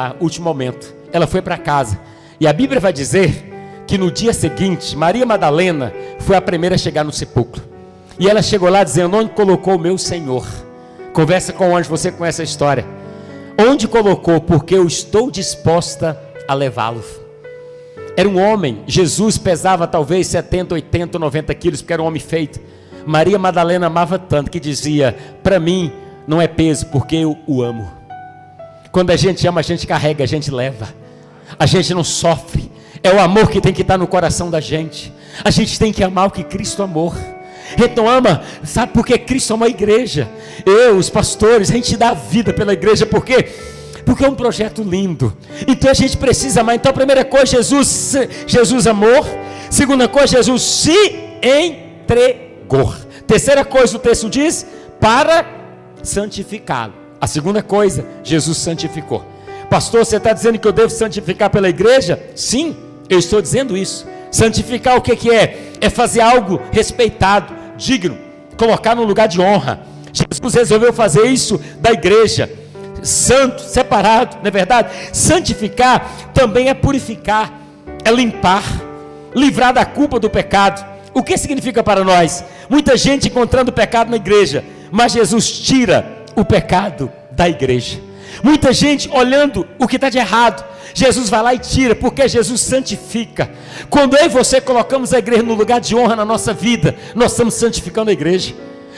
Speaker 3: momento. Ela foi para casa. E a Bíblia vai dizer que no dia seguinte, Maria Madalena foi a primeira a chegar no sepulcro. E ela chegou lá dizendo, onde colocou o meu Senhor? Conversa com o anjo, você conhece a história. Onde colocou? Porque eu estou disposta a levá-lo. Era um homem, Jesus pesava talvez 70, 80, 90 quilos, porque era um homem feito. Maria Madalena amava tanto que dizia, para mim não é peso, porque eu o amo. Quando a gente ama, a gente carrega, a gente leva, a gente não sofre. É o amor que tem que estar no coração da gente. A gente tem que amar o que Cristo amou. Então ama, sabe por que Cristo ama a igreja? Eu, os pastores, a gente dá a vida pela igreja, porque é um projeto lindo. Então a gente precisa amar. Então a primeira coisa, Jesus amou. Segunda coisa, Jesus se entregou. Terceira coisa, o texto diz, para santificá-lo. A segunda coisa, Jesus santificou. Pastor, você está dizendo que eu devo santificar pela igreja? Sim, eu estou dizendo isso. Santificar o que é? É fazer algo respeitado, digno, colocar num lugar de honra. Jesus resolveu fazer isso da igreja, santo, separado, não é verdade? Santificar também é purificar, é limpar, livrar da culpa do pecado. O que significa para nós? Muita gente encontrando pecado na igreja, mas Jesus tira o pecado da igreja. Muita gente olhando o que está de errado, Jesus vai lá e tira, porque Jesus santifica. Quando eu e você colocamos a igreja no lugar de honra na nossa vida, nós estamos santificando a igreja,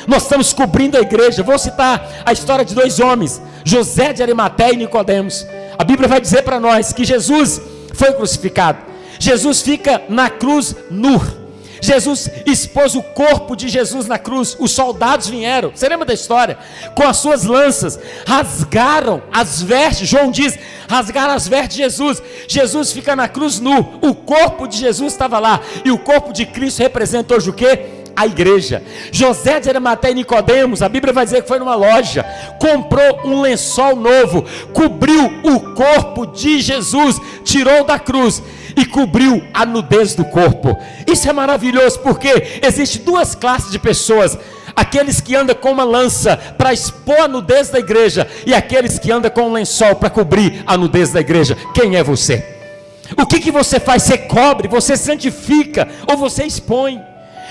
Speaker 3: nós estamos cobrindo a igreja. Vou citar a história de dois homens, José de Arimateia e Nicodemos. A Bíblia vai dizer para nós que Jesus foi crucificado, Jesus fica na cruz nu. Jesus expôs o corpo de Jesus na cruz. Os soldados vieram, você lembra da história? Com as suas lanças, rasgaram as vestes. João diz, rasgaram as vestes de Jesus. Jesus fica na cruz nu. O corpo de Jesus estava lá. E o corpo de Cristo representa hoje o quê? A igreja. José de Arimateia e Nicodemos, a Bíblia vai dizer que foi numa loja, comprou um lençol novo, cobriu o corpo de Jesus, tirou da cruz e cobriu a nudez do corpo. Isso é maravilhoso, porque existem duas classes de pessoas: aqueles que andam com uma lança para expor a nudez da igreja, e aqueles que andam com um lençol para cobrir a nudez da igreja. Quem é você? O que você faz? Você cobre, você santifica ou você expõe?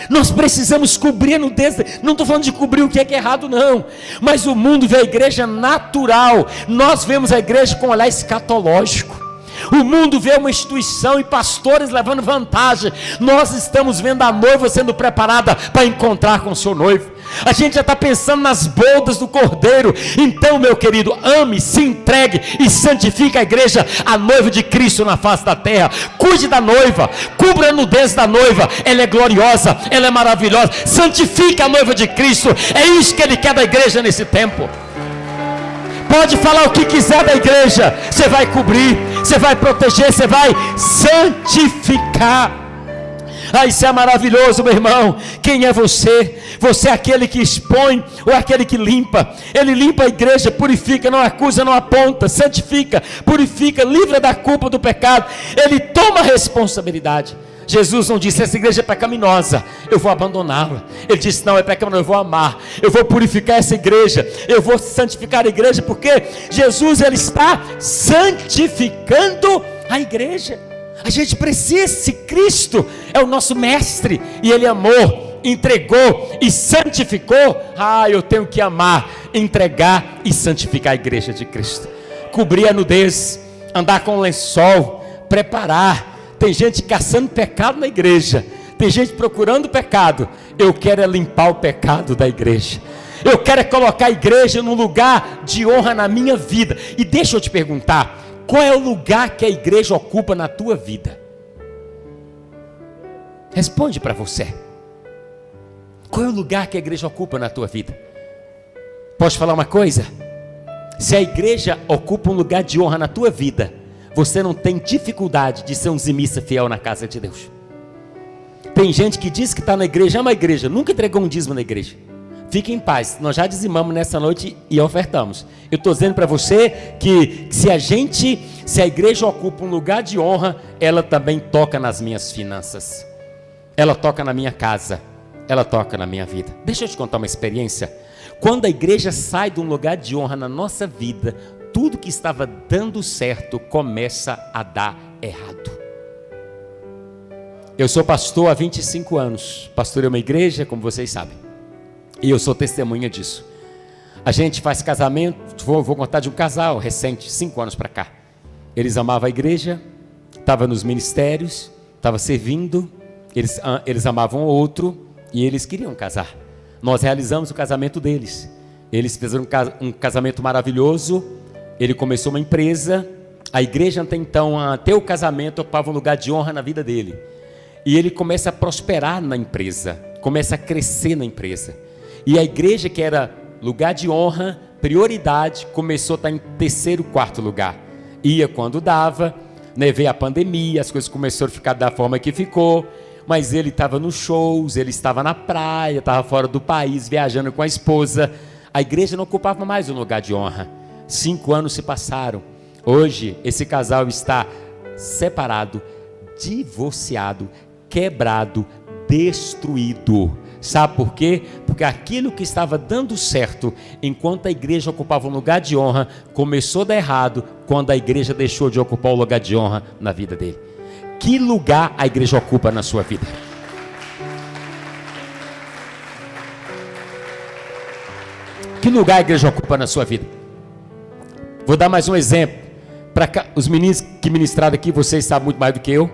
Speaker 3: Nós precisamos cobrir a nudez. Não estou falando de cobrir o que é errado, não. Mas o mundo vê a igreja natural. Nós vemos a igreja com um olhar escatológico. O mundo vê uma instituição e pastores levando vantagem. Nós estamos vendo a noiva sendo preparada para encontrar com o seu noivo. A gente já está pensando nas bodas do Cordeiro. Então, meu querido, ame, se entregue e santifique a igreja, a noiva de Cristo na face da terra. Cuide da noiva, cubra a nudez da noiva. Ela é gloriosa, ela é maravilhosa. Santifique a noiva de Cristo. É isso que Ele quer da igreja nesse tempo. Pode falar o que quiser da igreja, você vai cobrir, você vai proteger, você vai santificar. Isso é maravilhoso, meu irmão. Quem é você? Você é aquele que expõe ou é aquele que limpa? Ele limpa a igreja, purifica, não acusa, não aponta, santifica, purifica, livra da culpa do pecado. Ele toma responsabilidade. Jesus não disse: essa igreja é pecaminosa, eu vou abandoná-la. Ele disse: não, é pecaminosa, eu vou amar, eu vou purificar essa igreja, eu vou santificar a igreja, porque Jesus, Ele está santificando a igreja. A gente precisa, se Cristo é o nosso mestre, e Ele amou, entregou e santificou, eu tenho que amar, entregar e santificar a igreja de Cristo. Cobrir a nudez, andar com lençol, preparar. Tem gente caçando pecado na igreja, tem gente procurando pecado. Eu quero limpar o pecado da igreja. Eu quero colocar a igreja num lugar de honra na minha vida. E deixa eu te perguntar, qual é o lugar que a igreja ocupa na tua vida? Responde para você. Qual é o lugar que a igreja ocupa na tua vida? Posso falar uma coisa? Se a igreja ocupa um lugar de honra na tua vida, você não tem dificuldade de ser um dizimista fiel na casa de Deus. Tem gente que diz que está na igreja, ama a igreja, nunca entregou um dízimo na igreja. Fique em paz, nós já dizimamos nessa noite e ofertamos. Eu estou dizendo para você que se a igreja ocupa um lugar de honra, ela também toca nas minhas finanças. Ela toca na minha casa, ela toca na minha vida. Deixa eu te contar uma experiência. Quando a igreja sai de um lugar de honra na nossa vida, tudo que estava dando certo começa a dar errado. Eu sou pastor há 25 anos, pastorei uma igreja, como vocês sabem, e eu sou testemunha disso. A gente faz casamento, vou contar de um casal recente, 5 anos para cá. Eles amavam a igreja, estavam nos ministérios, estavam servindo, eles amavam o outro e eles queriam casar. Nós realizamos o casamento deles. Eles fizeram um casamento maravilhoso. Ele começou uma empresa, a igreja até então, até o casamento, ocupava um lugar de honra na vida dele. E ele começa a prosperar na empresa, começa a crescer na empresa. E a igreja, que era lugar de honra, prioridade, começou a estar em 3º, 4º lugar. Ia quando dava, veio a pandemia, as coisas começaram a ficar da forma que ficou, mas ele estava nos shows, ele estava na praia, estava fora do país, viajando com a esposa. A igreja não ocupava mais um lugar de honra. 5 anos se passaram. Hoje esse casal está separado, divorciado, quebrado, destruído. Sabe por quê? Porque aquilo que estava dando certo enquanto a igreja ocupava um lugar de honra, começou a dar errado quando a igreja deixou de ocupar o lugar de honra na vida dele. Que lugar a igreja ocupa na sua vida? Que lugar a igreja ocupa na sua vida? Vou dar mais um exemplo. Para os meninos que ministraram aqui, vocês sabem muito mais do que eu.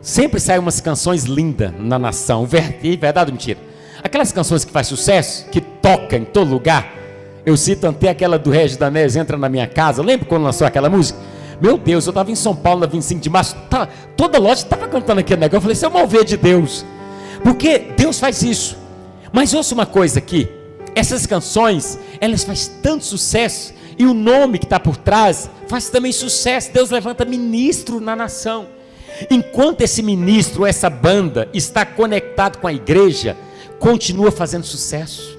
Speaker 3: Sempre saem umas canções lindas na nação. Verdade ou mentira? Aquelas canções que faz sucesso, que toca em todo lugar. Eu cito até aquela do Regis Danés, Entra na Minha Casa. Lembra quando lançou aquela música? Meu Deus, eu estava em São Paulo na 25 de março. Toda loja estava cantando aquele negócio. Eu falei, isso é o mover de Deus. Porque Deus faz isso. Mas ouça uma coisa aqui. Essas canções, elas fazem tanto sucesso. E o nome que está por trás faz também sucesso. Deus levanta ministro na nação. Enquanto esse ministro, essa banda está conectado com a igreja, continua fazendo sucesso,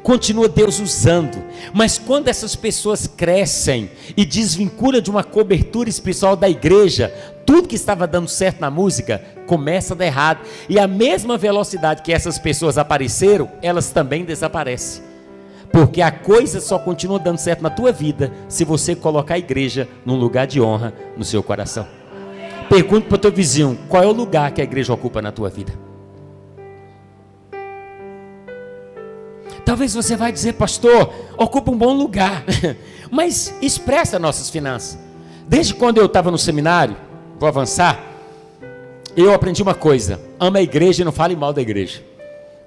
Speaker 3: continua Deus usando. Mas quando essas pessoas crescem e desvinculam de uma cobertura espiritual da igreja, tudo que estava dando certo na música começa a dar errado. E a mesma velocidade que essas pessoas apareceram, elas também desaparecem. Porque a coisa só continua dando certo na tua vida se você colocar a igreja num lugar de honra no seu coração. Pergunte para o teu vizinho, qual é o lugar que a igreja ocupa na tua vida? Talvez você vai dizer, pastor, ocupa um bom lugar, mas expressa nossas finanças. Desde quando eu estava no seminário, vou avançar, eu aprendi uma coisa: ama a igreja e não fale mal da igreja.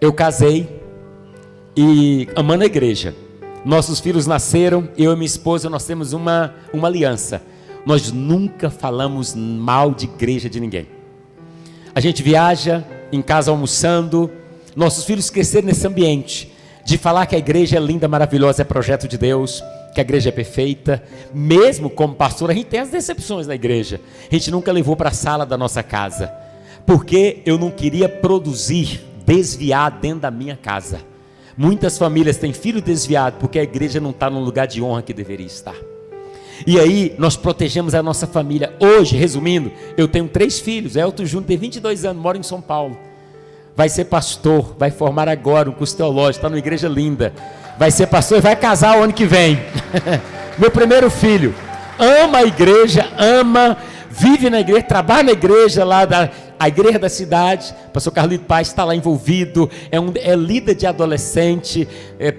Speaker 3: Eu casei e amando a igreja, nossos filhos nasceram, eu e minha esposa, nós temos uma aliança. Nós nunca falamos mal de igreja de ninguém. A gente viaja em casa almoçando, nossos filhos cresceram nesse ambiente de falar que a igreja é linda, maravilhosa, é projeto de Deus, que a igreja é perfeita. Mesmo como pastor, a gente tem as decepções na igreja. A gente nunca levou para a sala da nossa casa, porque eu não queria produzir, desviar dentro da minha casa. Muitas famílias têm filho desviado porque a igreja não está no lugar de honra que deveria estar. E aí nós protegemos a nossa família. Hoje, resumindo, eu tenho 3 filhos. Elton Júnior tem 22 anos, mora em São Paulo. Vai ser pastor, vai formar agora um curso teológico, está numa igreja linda. Vai ser pastor e vai casar o ano que vem. Meu primeiro filho ama a igreja, vive na igreja, trabalha na igreja lá a igreja da cidade. Pastor Carlito Paz está lá envolvido, é líder de adolescente,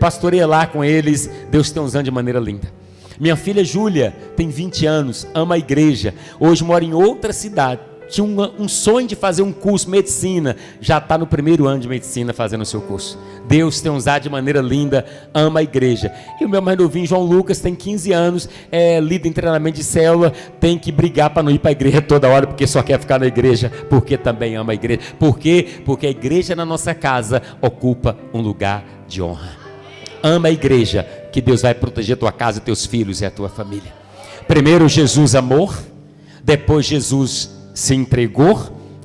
Speaker 3: pastoreia lá com eles. Deus tem usando de maneira linda. Minha filha Júlia tem 20 anos, ama a igreja, hoje mora em outra cidade. Tinha um sonho de fazer um curso de medicina, já está no primeiro ano de medicina fazendo o seu curso. Deus tem usado de maneira linda, ama a igreja. E o meu mais novinho, João Lucas, tem 15 anos, líder em treinamento de célula, tem que brigar para não ir para a igreja toda hora, porque só quer ficar na igreja, porque também ama a igreja. Por quê? Porque a igreja na nossa casa ocupa um lugar de honra. Ama a igreja, que Deus vai proteger a tua casa, teus filhos e a tua família. Primeiro Jesus amou, depois Jesus se entregou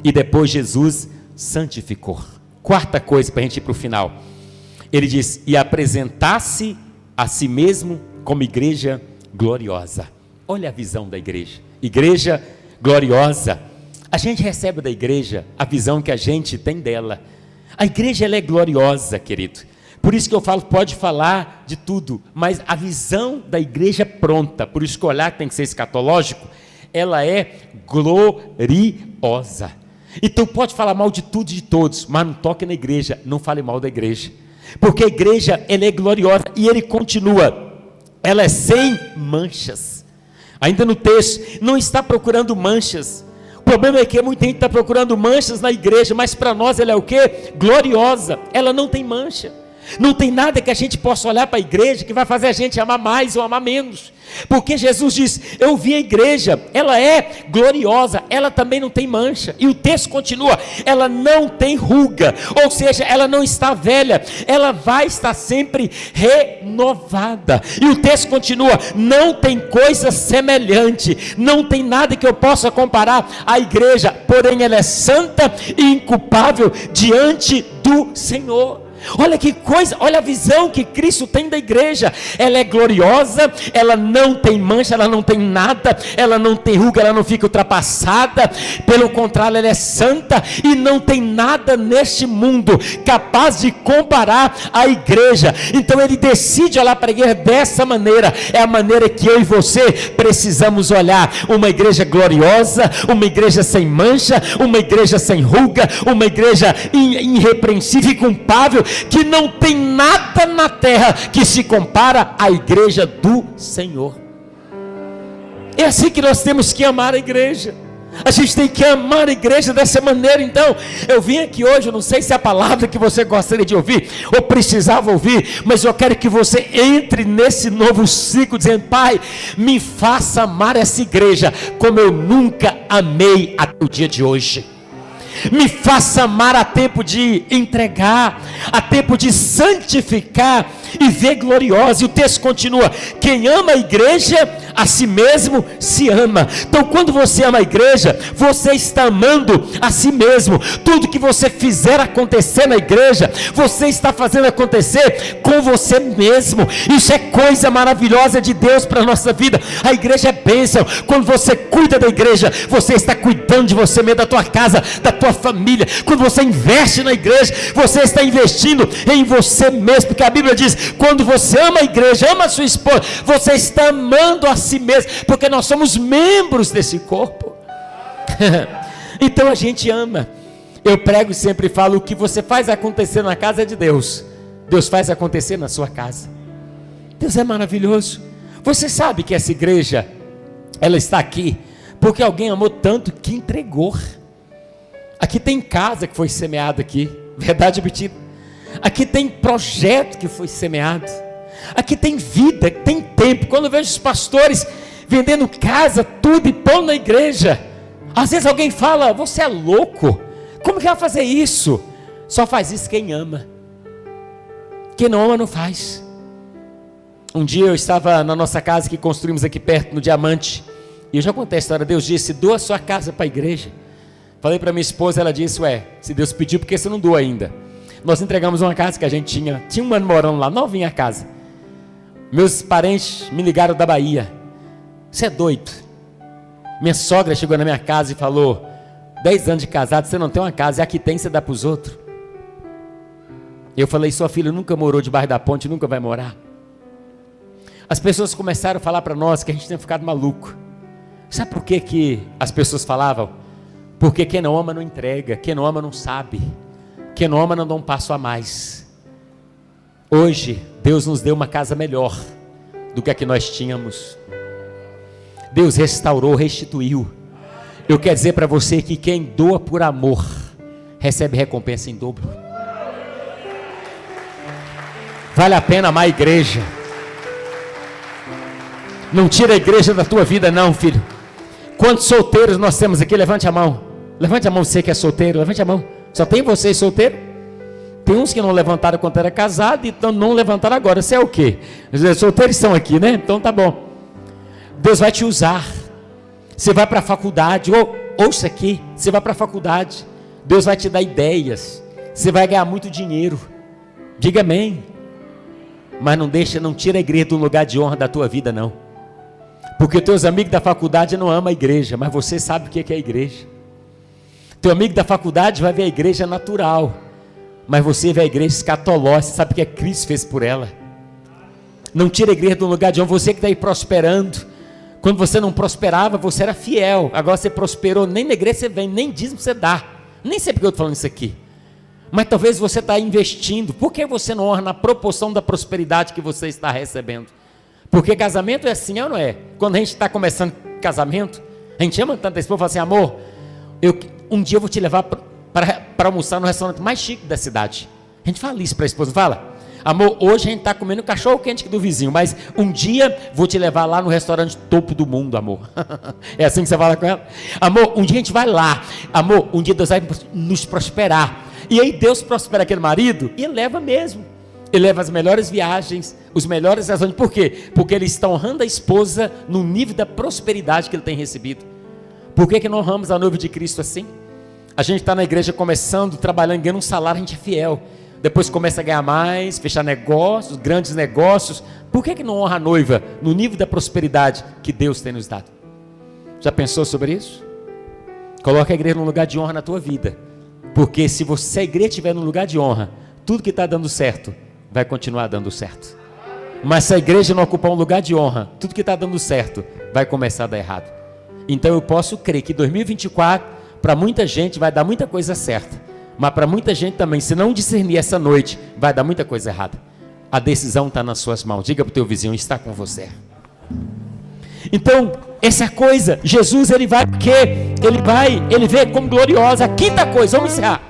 Speaker 3: e depois Jesus santificou. Quarta coisa para a gente ir para o final. Ele diz, e apresentar-se a si mesmo como igreja gloriosa. Olha a visão da igreja. Igreja gloriosa. A gente recebe da igreja a visão que a gente tem dela. A igreja ela é gloriosa, querido. Por isso que eu falo, pode falar de tudo, mas a visão da igreja é pronta. Por isso que o olhar tem que ser escatológico. Ela é gloriosa. Então pode falar mal de tudo e de todos, mas não toque na igreja, não fale mal da igreja. Porque a igreja, ela é gloriosa. E ele continua, ela é sem manchas. Ainda no texto, não está procurando manchas. O problema é que muita gente está procurando manchas na igreja, mas para nós ela é o quê? Gloriosa. Ela não tem mancha. Não tem nada que a gente possa olhar para a igreja que vai fazer a gente amar mais ou amar menos. Porque Jesus diz, eu vi a igreja, ela é gloriosa, ela também não tem mancha. E o texto continua, ela não tem ruga, ou seja, ela não está velha, ela vai estar sempre renovada. E o texto continua, não tem coisa semelhante, não tem nada que eu possa comparar à igreja, porém ela é santa e inculpável diante do Senhor. Olha que coisa, olha a visão que Cristo tem da igreja. Ela é gloriosa, ela não tem mancha, ela não tem nada, ela não tem ruga, ela não fica ultrapassada. Pelo contrário, ela é santa e não tem nada neste mundo capaz de comparar a igreja. Então ele decide olhar para a igreja dessa maneira. É a maneira que eu e você precisamos olhar. Uma igreja gloriosa, uma igreja sem mancha, uma igreja sem ruga, uma igreja irrepreensível e inculpável, que não tem nada na terra que se compara à igreja do Senhor. É assim que nós temos que amar a igreja. A gente tem que amar a igreja dessa maneira. Então, eu vim aqui hoje, eu não sei se é a palavra que você gostaria de ouvir, ou precisava ouvir, mas eu quero que você entre nesse novo ciclo, dizendo, Pai, me faça amar essa igreja, como eu nunca amei até o dia de hoje. Me faça amar a tempo de entregar, a tempo de santificar e ver gloriosa. E o texto continua, quem ama a igreja, a si mesmo se ama. Então quando você ama a igreja, você está amando a si mesmo. Tudo que você fizer acontecer na igreja, você está fazendo acontecer com você mesmo. Isso é coisa maravilhosa de Deus para a nossa vida. A igreja é bênção. Quando você cuida da igreja, você está cuidando de você mesmo, da tua casa, da tua família. Quando você investe na igreja, você está investindo em você mesmo, porque a Bíblia diz, quando você ama a igreja, ama a sua esposa, você está amando a si mesmo, porque nós somos membros desse corpo. Então a gente ama. Eu prego e sempre falo, o que você faz acontecer na casa de Deus, Deus faz acontecer na sua casa. Deus é maravilhoso. Você sabe que essa igreja, ela está aqui porque alguém amou tanto que entregou. Aqui tem casa que foi semeada aqui, verdade ou mentira? Aqui tem projeto que foi semeado. Aqui tem vida, tem tempo. Quando eu vejo os pastores vendendo casa, tudo e pão na igreja, às vezes alguém fala: você é louco, como que vai fazer isso? Só faz isso quem ama. Quem não ama não faz. Um dia eu estava na nossa casa que construímos aqui perto, no Diamante, e eu já contei a história. Deus disse: doa sua casa para a igreja. Falei para minha esposa, ela disse: ué, se Deus pediu, por que você não doa ainda? Nós entregamos uma casa que a gente tinha um ano morando lá, novinha a casa. Meus parentes me ligaram da Bahia: você é doido? Minha sogra chegou na minha casa e falou: 10 anos de casado, você não tem uma casa, e aqui tem, você dá para os outros. Eu falei: sua filha nunca morou debaixo da ponte, nunca vai morar. As pessoas começaram a falar para nós que a gente tinha ficado maluco. Sabe por que as pessoas falavam? Porque quem não ama não entrega, quem não ama não sabe, quem não ama não dá um passo a mais. Hoje, Deus nos deu uma casa melhor do que a que nós tínhamos. Deus restaurou, restituiu. Eu quero dizer para você que quem doa por amor, recebe recompensa em dobro. Vale a pena amar a igreja. Não tira a igreja da tua vida não, filho. Quantos solteiros nós temos aqui? Levante a mão. Levante a mão, você que é solteiro, levante a mão. Só tem vocês solteiros? Tem uns que não levantaram quando era casado, então não levantaram agora. Você é o quê? Os solteiros estão aqui, né? Então tá bom. Deus vai te usar. Você vai para a faculdade, ouça aqui, você vai para a faculdade, Deus vai te dar ideias, você vai ganhar muito dinheiro. Diga amém. Mas não tira a igreja do lugar de honra da tua vida não. Porque teus amigos da faculdade não amam a igreja, mas você sabe o que é a igreja. Teu amigo da faculdade vai ver a igreja natural, mas você vê a igreja escatológica, sabe o que Cristo fez por ela. Não tira a igreja do lugar de honra. Você que está aí prosperando, quando você não prosperava, você era fiel, agora você prosperou, nem na igreja você vem, nem dízimo você dá. Nem sei porque eu estou falando isso aqui, mas talvez você está investindo. Por que você não honra na proporção da prosperidade que você está recebendo? Porque casamento é assim, ou não é? Quando a gente está começando casamento, a gente ama tanto a esposa, fala assim: amor, um dia eu vou te levar para almoçar no restaurante mais chique da cidade. A gente fala isso para a esposa, fala: amor, hoje a gente está comendo cachorro quente do vizinho, mas um dia vou te levar lá no restaurante topo do mundo, amor. É assim que você fala com ela? Amor, um dia a gente vai lá. Amor, um dia Deus vai nos prosperar. E aí Deus prospera aquele marido e ele leva mesmo. Ele leva as melhores viagens, os melhores razões. Por quê? Porque ele está honrando a esposa no nível da prosperidade que ele tem recebido. Por que não honramos a noiva de Cristo assim? A gente está na igreja começando, trabalhando, ganhando um salário, a gente é fiel. Depois começa a ganhar mais, fechar negócios, grandes negócios. Por que não honra a noiva no nível da prosperidade que Deus tem nos dado? Já pensou sobre isso? Coloca a igreja num lugar de honra na tua vida. Porque se a igreja estiver num lugar de honra, tudo que está dando certo, vai continuar dando certo. Mas se a igreja não ocupar um lugar de honra, tudo que está dando certo, vai começar a dar errado. Então eu posso crer que 2024, para muita gente vai dar muita coisa certa. Mas para muita gente também, se não discernir essa noite, vai dar muita coisa errada. A decisão está nas suas mãos. Diga para o teu vizinho: está com você. Então, essa coisa, Jesus ele vai porque ele vê como gloriosa. A quinta coisa, vamos encerrar.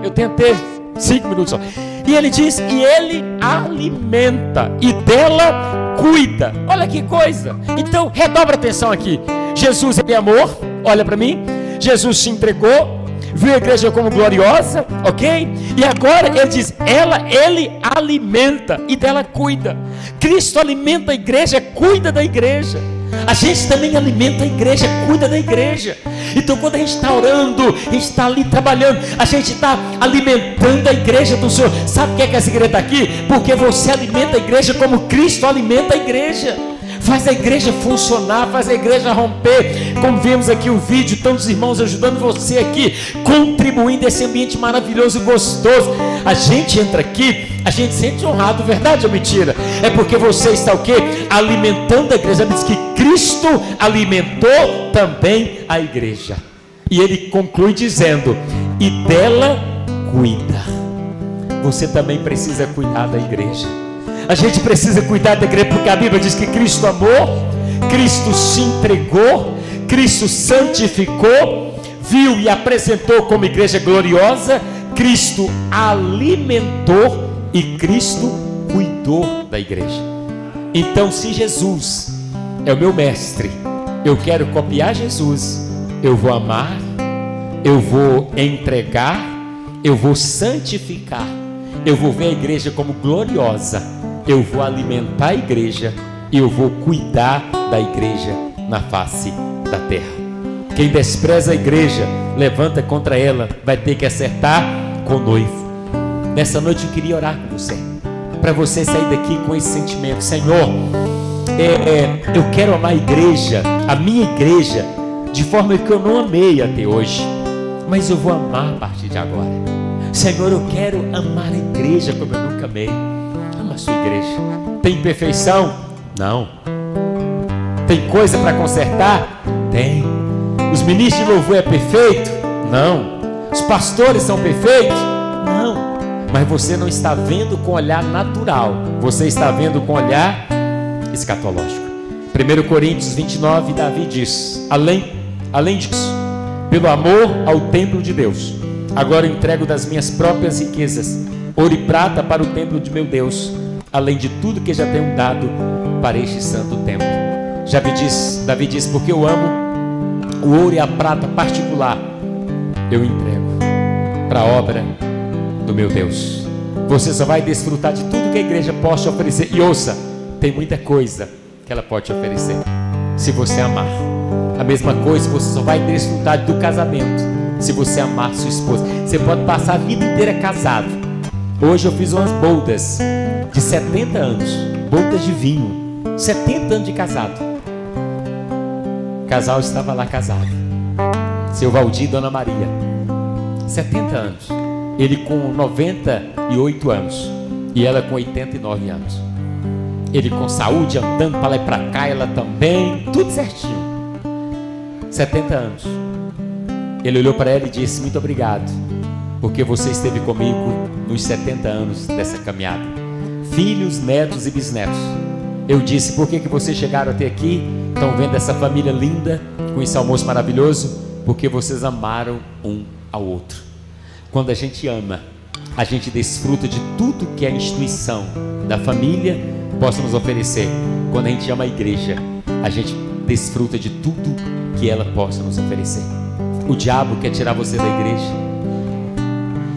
Speaker 3: Eu tenho até 5 minutos só. E ele diz: e ele alimenta e dela cuida. Olha que coisa. Então, redobra a atenção aqui. Jesus é amor, olha para mim. Jesus se entregou, viu a igreja como gloriosa, ok? E agora ele diz: ele alimenta e dela cuida. Cristo alimenta a igreja, cuida da igreja. A gente também alimenta a igreja, cuida da igreja. Então quando a gente está orando, a gente está ali trabalhando, a gente está alimentando a igreja do Senhor. Sabe o que essa igreja está aqui? Porque você alimenta a igreja como Cristo alimenta a igreja. Faz a igreja funcionar, faz a igreja romper. Como vemos aqui o vídeo, tantos irmãos ajudando você aqui, contribuindo esse ambiente maravilhoso e gostoso. A gente entra aqui, a gente se sente honrado, verdade ou mentira? É porque você está o quê? Alimentando a igreja. Diz que Cristo alimentou também a igreja. E ele conclui dizendo: e dela cuida. você também precisa cuidar da igreja. A gente precisa cuidar da igreja, porque a Bíblia diz que Cristo amou, Cristo se entregou, Cristo santificou, viu e apresentou como igreja gloriosa, Cristo alimentou e Cristo cuidou da igreja. Então, se Jesus é o meu mestre, eu quero copiar Jesus, eu vou amar, eu vou entregar, eu vou santificar, eu vou ver a igreja como gloriosa, eu vou alimentar a igreja e eu vou cuidar da igreja na face da terra. Quem despreza a igreja, levanta contra ela, vai ter que acertar com o noivo. Nessa noite eu queria orar com você, para você sair daqui com esse sentimento: Senhor, eu quero amar a igreja, a minha igreja, de forma que eu não amei até hoje, mas eu vou amar a partir de agora. Senhor, eu quero amar a igreja como eu nunca amei. Ama a sua igreja. Tem imperfeição? Não. Tem coisa para consertar? Tem. Os ministros de louvor é perfeito? Não. Os pastores são perfeitos? Não. Mas você não está vendo com olhar natural, você está vendo com olhar escatológico. 1 Coríntios 29, Davi diz: além disso, pelo amor ao templo de Deus, agora entrego das minhas próprias riquezas, ouro e prata para o templo de meu Deus, além de tudo que já tenho dado para este santo templo. Davi diz: porque eu amo o ouro e a prata particular, eu entrego para a obra do meu Deus. Você só vai desfrutar de tudo que a igreja pode te oferecer. E ouça, tem muita coisa que ela pode te oferecer, se você amar. A mesma coisa, você só vai desfrutar do casamento se você amar sua esposa. Você pode passar a vida inteira casado. Hoje eu fiz umas bodas de 70 anos, bodas de vinho, 70 anos de casado. O casal estava lá casado, seu Valdir e Dona Maria, 70 anos. Ele com 98 anos e ela com 89 anos. Ele com saúde, andando para lá e para cá, ela também, tudo certinho. 70 anos. Ele olhou para ela e disse: muito obrigado, porque você esteve comigo nos 70 anos dessa caminhada. Filhos, netos e bisnetos. Eu disse: por que vocês chegaram até aqui? Estão vendo essa família linda, com esse almoço maravilhoso? Porque vocês amaram um ao outro. Quando a gente ama, a gente desfruta de tudo que a instituição da família possa nos oferecer. Quando a gente ama a igreja, a gente desfruta de tudo que ela possa nos oferecer. O diabo quer tirar você da igreja,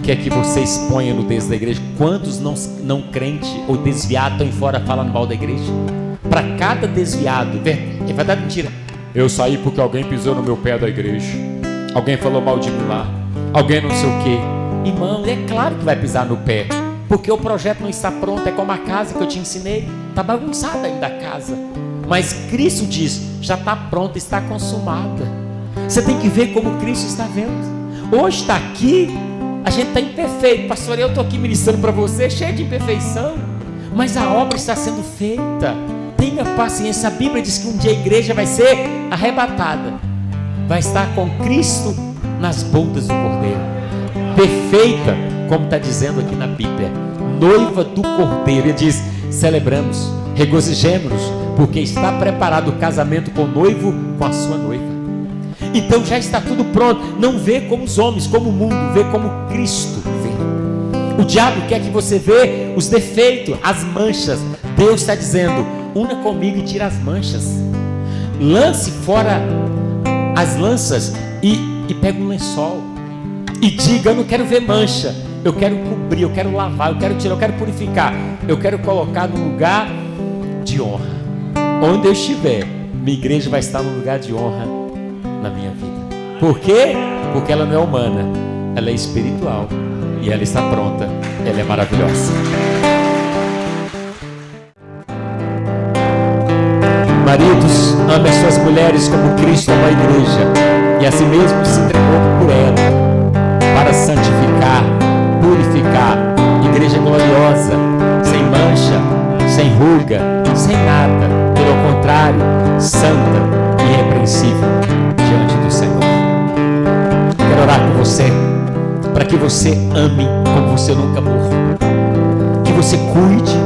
Speaker 3: quer que você exponha a nudez da igreja. Quantos não crentes ou desviados estão em fora falando mal da igreja? Para cada desviado, é verdade, mentira? Eu saí porque alguém pisou no meu pé da igreja, alguém falou mal de mim lá, alguém não sei o que. Irmão, é claro que vai pisar no pé, porque o projeto não está pronto. É como a casa que eu te ensinei, está bagunçada ainda a casa, mas Cristo diz: já está pronta, está consumada. Você tem que ver como Cristo está vendo. Hoje está aqui, a gente está imperfeito, pastor, eu estou aqui ministrando para você, cheio de imperfeição, mas a obra está sendo feita. Tenha paciência. A Bíblia diz que um dia a igreja vai ser arrebatada, vai estar com Cristo nas bodas do Cordeiro, perfeita, como está dizendo aqui na Bíblia, noiva do Cordeiro. Ele diz: celebramos, regozijemos-nos, porque está preparado o casamento com o noivo, com a sua noiva. Então já está tudo pronto. Não vê como os homens, como o mundo vê, como Cristo vê. O diabo quer que você vê os defeitos, as manchas. Deus está dizendo: una comigo e tira as manchas, lance fora as lanças e pega um lençol e diga: eu não quero ver mancha, eu quero cobrir, eu quero lavar, eu quero tirar, eu quero purificar, eu quero colocar num lugar de honra. Onde eu estiver, minha igreja vai estar num lugar de honra na minha vida. Por quê? Porque ela não é humana, ela é espiritual e ela está pronta, ela é maravilhosa. Maridos, ame as suas mulheres como Cristo ama a igreja, e assim mesmo se entregou por ela, para santificar, purificar, igreja gloriosa, sem mancha, sem ruga, sem nada, pelo contrário, santa e irrepreensível diante do Senhor. Quero orar com você. para que você ame como você nunca amou, que você cuide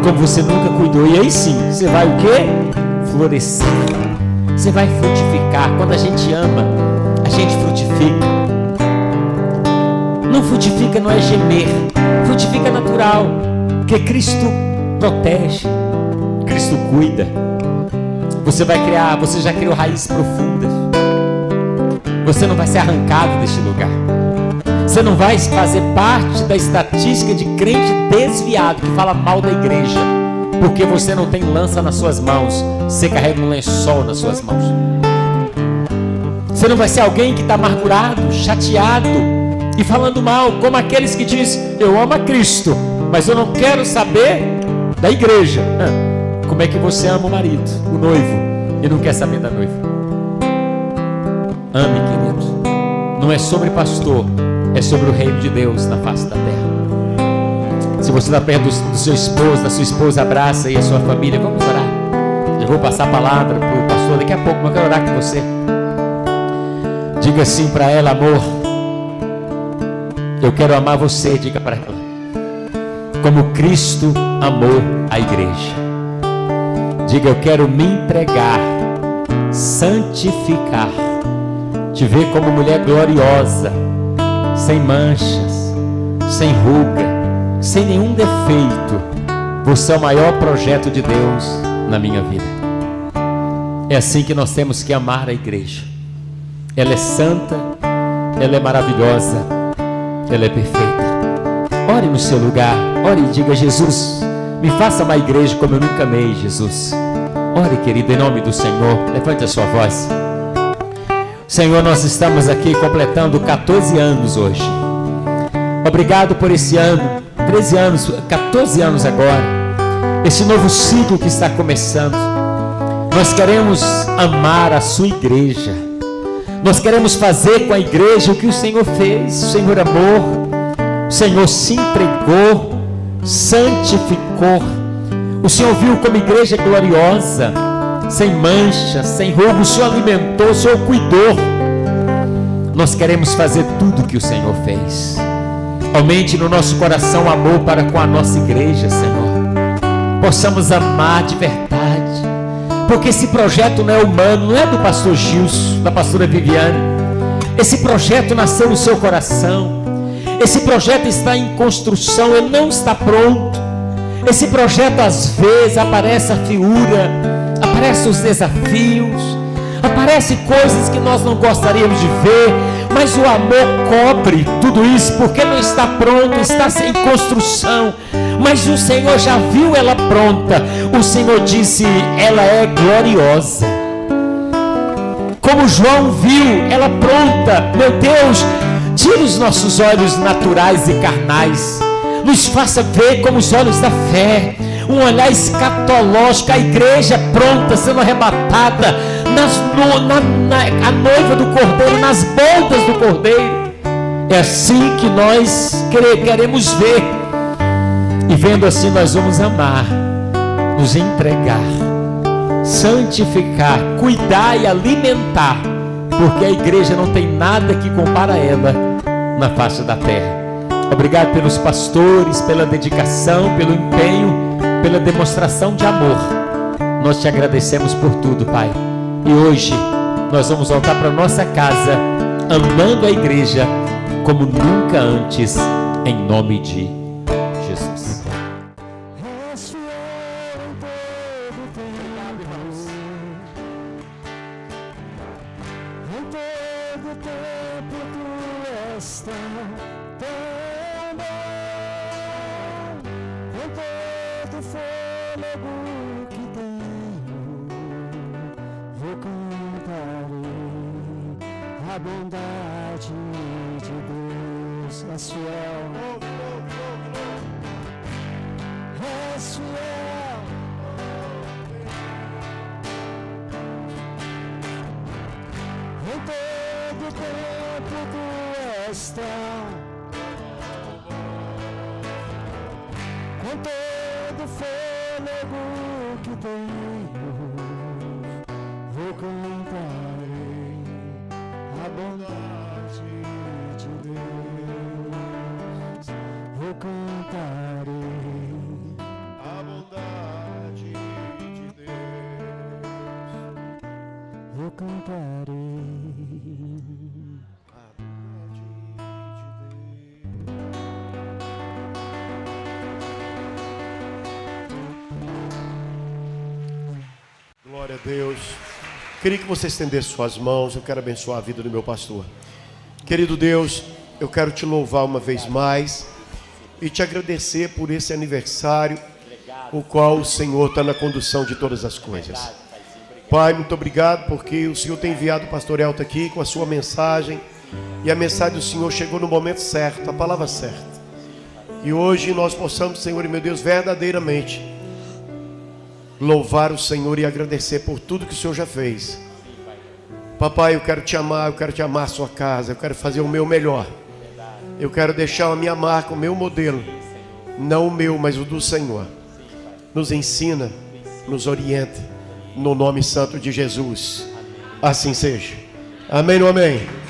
Speaker 3: como você nunca cuidou. E aí sim, você vai o quê? Florescer. Você vai frutificar. Quando a gente ama, a gente frutifica. Não frutifica, não é gemer. Frutifica natural. Porque Cristo protege. Cristo cuida. Você vai criar, você já criou raízes profundas. Você não vai ser arrancado deste lugar. Você não vai fazer parte da estatística de crente desviado que fala mal da igreja, porque você não tem lança nas suas mãos, você carrega um lençol nas suas mãos. Você não vai ser alguém que está amargurado, chateado e falando mal, como aqueles que dizem: eu amo a Cristo, mas eu não quero saber da igreja. Como é que você ama o marido, o noivo, e não quer saber da noiva? Ame, querido. Não é sobre pastor, é sobre o reino de Deus na face da terra. Se você está perto do seu esposo, da sua esposa, abraça aí a sua família. Vamos orar. Eu vou passar a palavra para o pastor daqui a pouco, mas eu quero orar com você. Diga assim para ela: amor, eu quero amar você. Diga para ela: como Cristo amou a igreja. Diga: eu quero me entregar, santificar, te ver como mulher gloriosa, sem manchas, sem ruga, sem nenhum defeito. Você é o maior projeto de Deus na minha vida. É assim que nós temos que amar a igreja. Ela é santa, ela é maravilhosa, ela é perfeita. Ore no seu lugar, ore e diga: Jesus, me faça amar a igreja como eu nunca amei, Jesus. Ore, querido, em nome do Senhor. Levante a sua voz. Senhor, nós estamos aqui completando 14 anos hoje. Obrigado por esse ano, 13 anos, 14 anos agora. Esse novo ciclo que está começando. Nós queremos amar a sua igreja. Nós queremos fazer com a igreja o que o Senhor fez. O Senhor amou, o Senhor se entregou, santificou. O Senhor viu como igreja gloriosa, sem mancha, sem ruga. O Senhor alimentou, o Senhor cuidou. Nós queremos fazer tudo o que o Senhor fez. Aumente no nosso coração amor para com a nossa igreja, Senhor. Possamos amar de verdade, porque esse projeto não é humano, não é do pastor Gilson, da pastora Viviane. Esse projeto nasceu no seu coração. Esse projeto está em construção, ele não está pronto. Esse projeto às vezes aparece a figura, aparecem os desafios, aparecem coisas que nós não gostaríamos de ver, mas o amor cobre tudo isso, porque não está pronto, está em construção. Mas o Senhor já viu ela pronta. O Senhor disse: ela é gloriosa. Como João viu ela pronta. Meu Deus, tira os nossos olhos naturais e carnais, nos faça ver como os olhos da fé, um olhar escatológico. A igreja pronta, sendo arrebatada, a noiva do Cordeiro, nas bodas do Cordeiro. É assim que nós queremos ver. E vendo assim, nós vamos amar, nos entregar, santificar, cuidar e alimentar, porque a igreja não tem nada que compara a ela na face da terra. Obrigado pelos pastores, pela dedicação, pelo empenho, pela demonstração de amor. Nós te agradecemos por tudo, Pai. E hoje nós vamos voltar para nossa casa, amando a igreja como nunca antes, em nome de Jesus.
Speaker 4: A bondade de Deus é fiel, é fiel. Em todo tempo tu és tão, com todo fôlego que tenho, vou cantar a bondade de Deus. eu cantarei
Speaker 1: a bondade de Deus.
Speaker 4: eu cantarei.
Speaker 1: A bondade de Deus. Glória a Deus. Queria que você estendesse suas mãos. Eu quero abençoar a vida do meu pastor. Querido Deus, eu quero te louvar uma vez mais e te agradecer por esse aniversário, o qual o Senhor está na condução de todas as coisas. Pai, muito obrigado porque o Senhor tem enviado o pastor Elton aqui com a sua mensagem, e a mensagem do Senhor chegou no momento certo, a palavra certa. E hoje nós possamos, Senhor e meu Deus, verdadeiramente louvar o Senhor e agradecer por tudo que o Senhor já fez. Papai, eu quero te amar a sua casa, eu quero fazer o meu melhor. Eu quero deixar a minha marca, o meu modelo, não o meu, mas o do Senhor. Nos ensina, nos orienta, no nome santo de Jesus. Assim seja. Amém ou amém?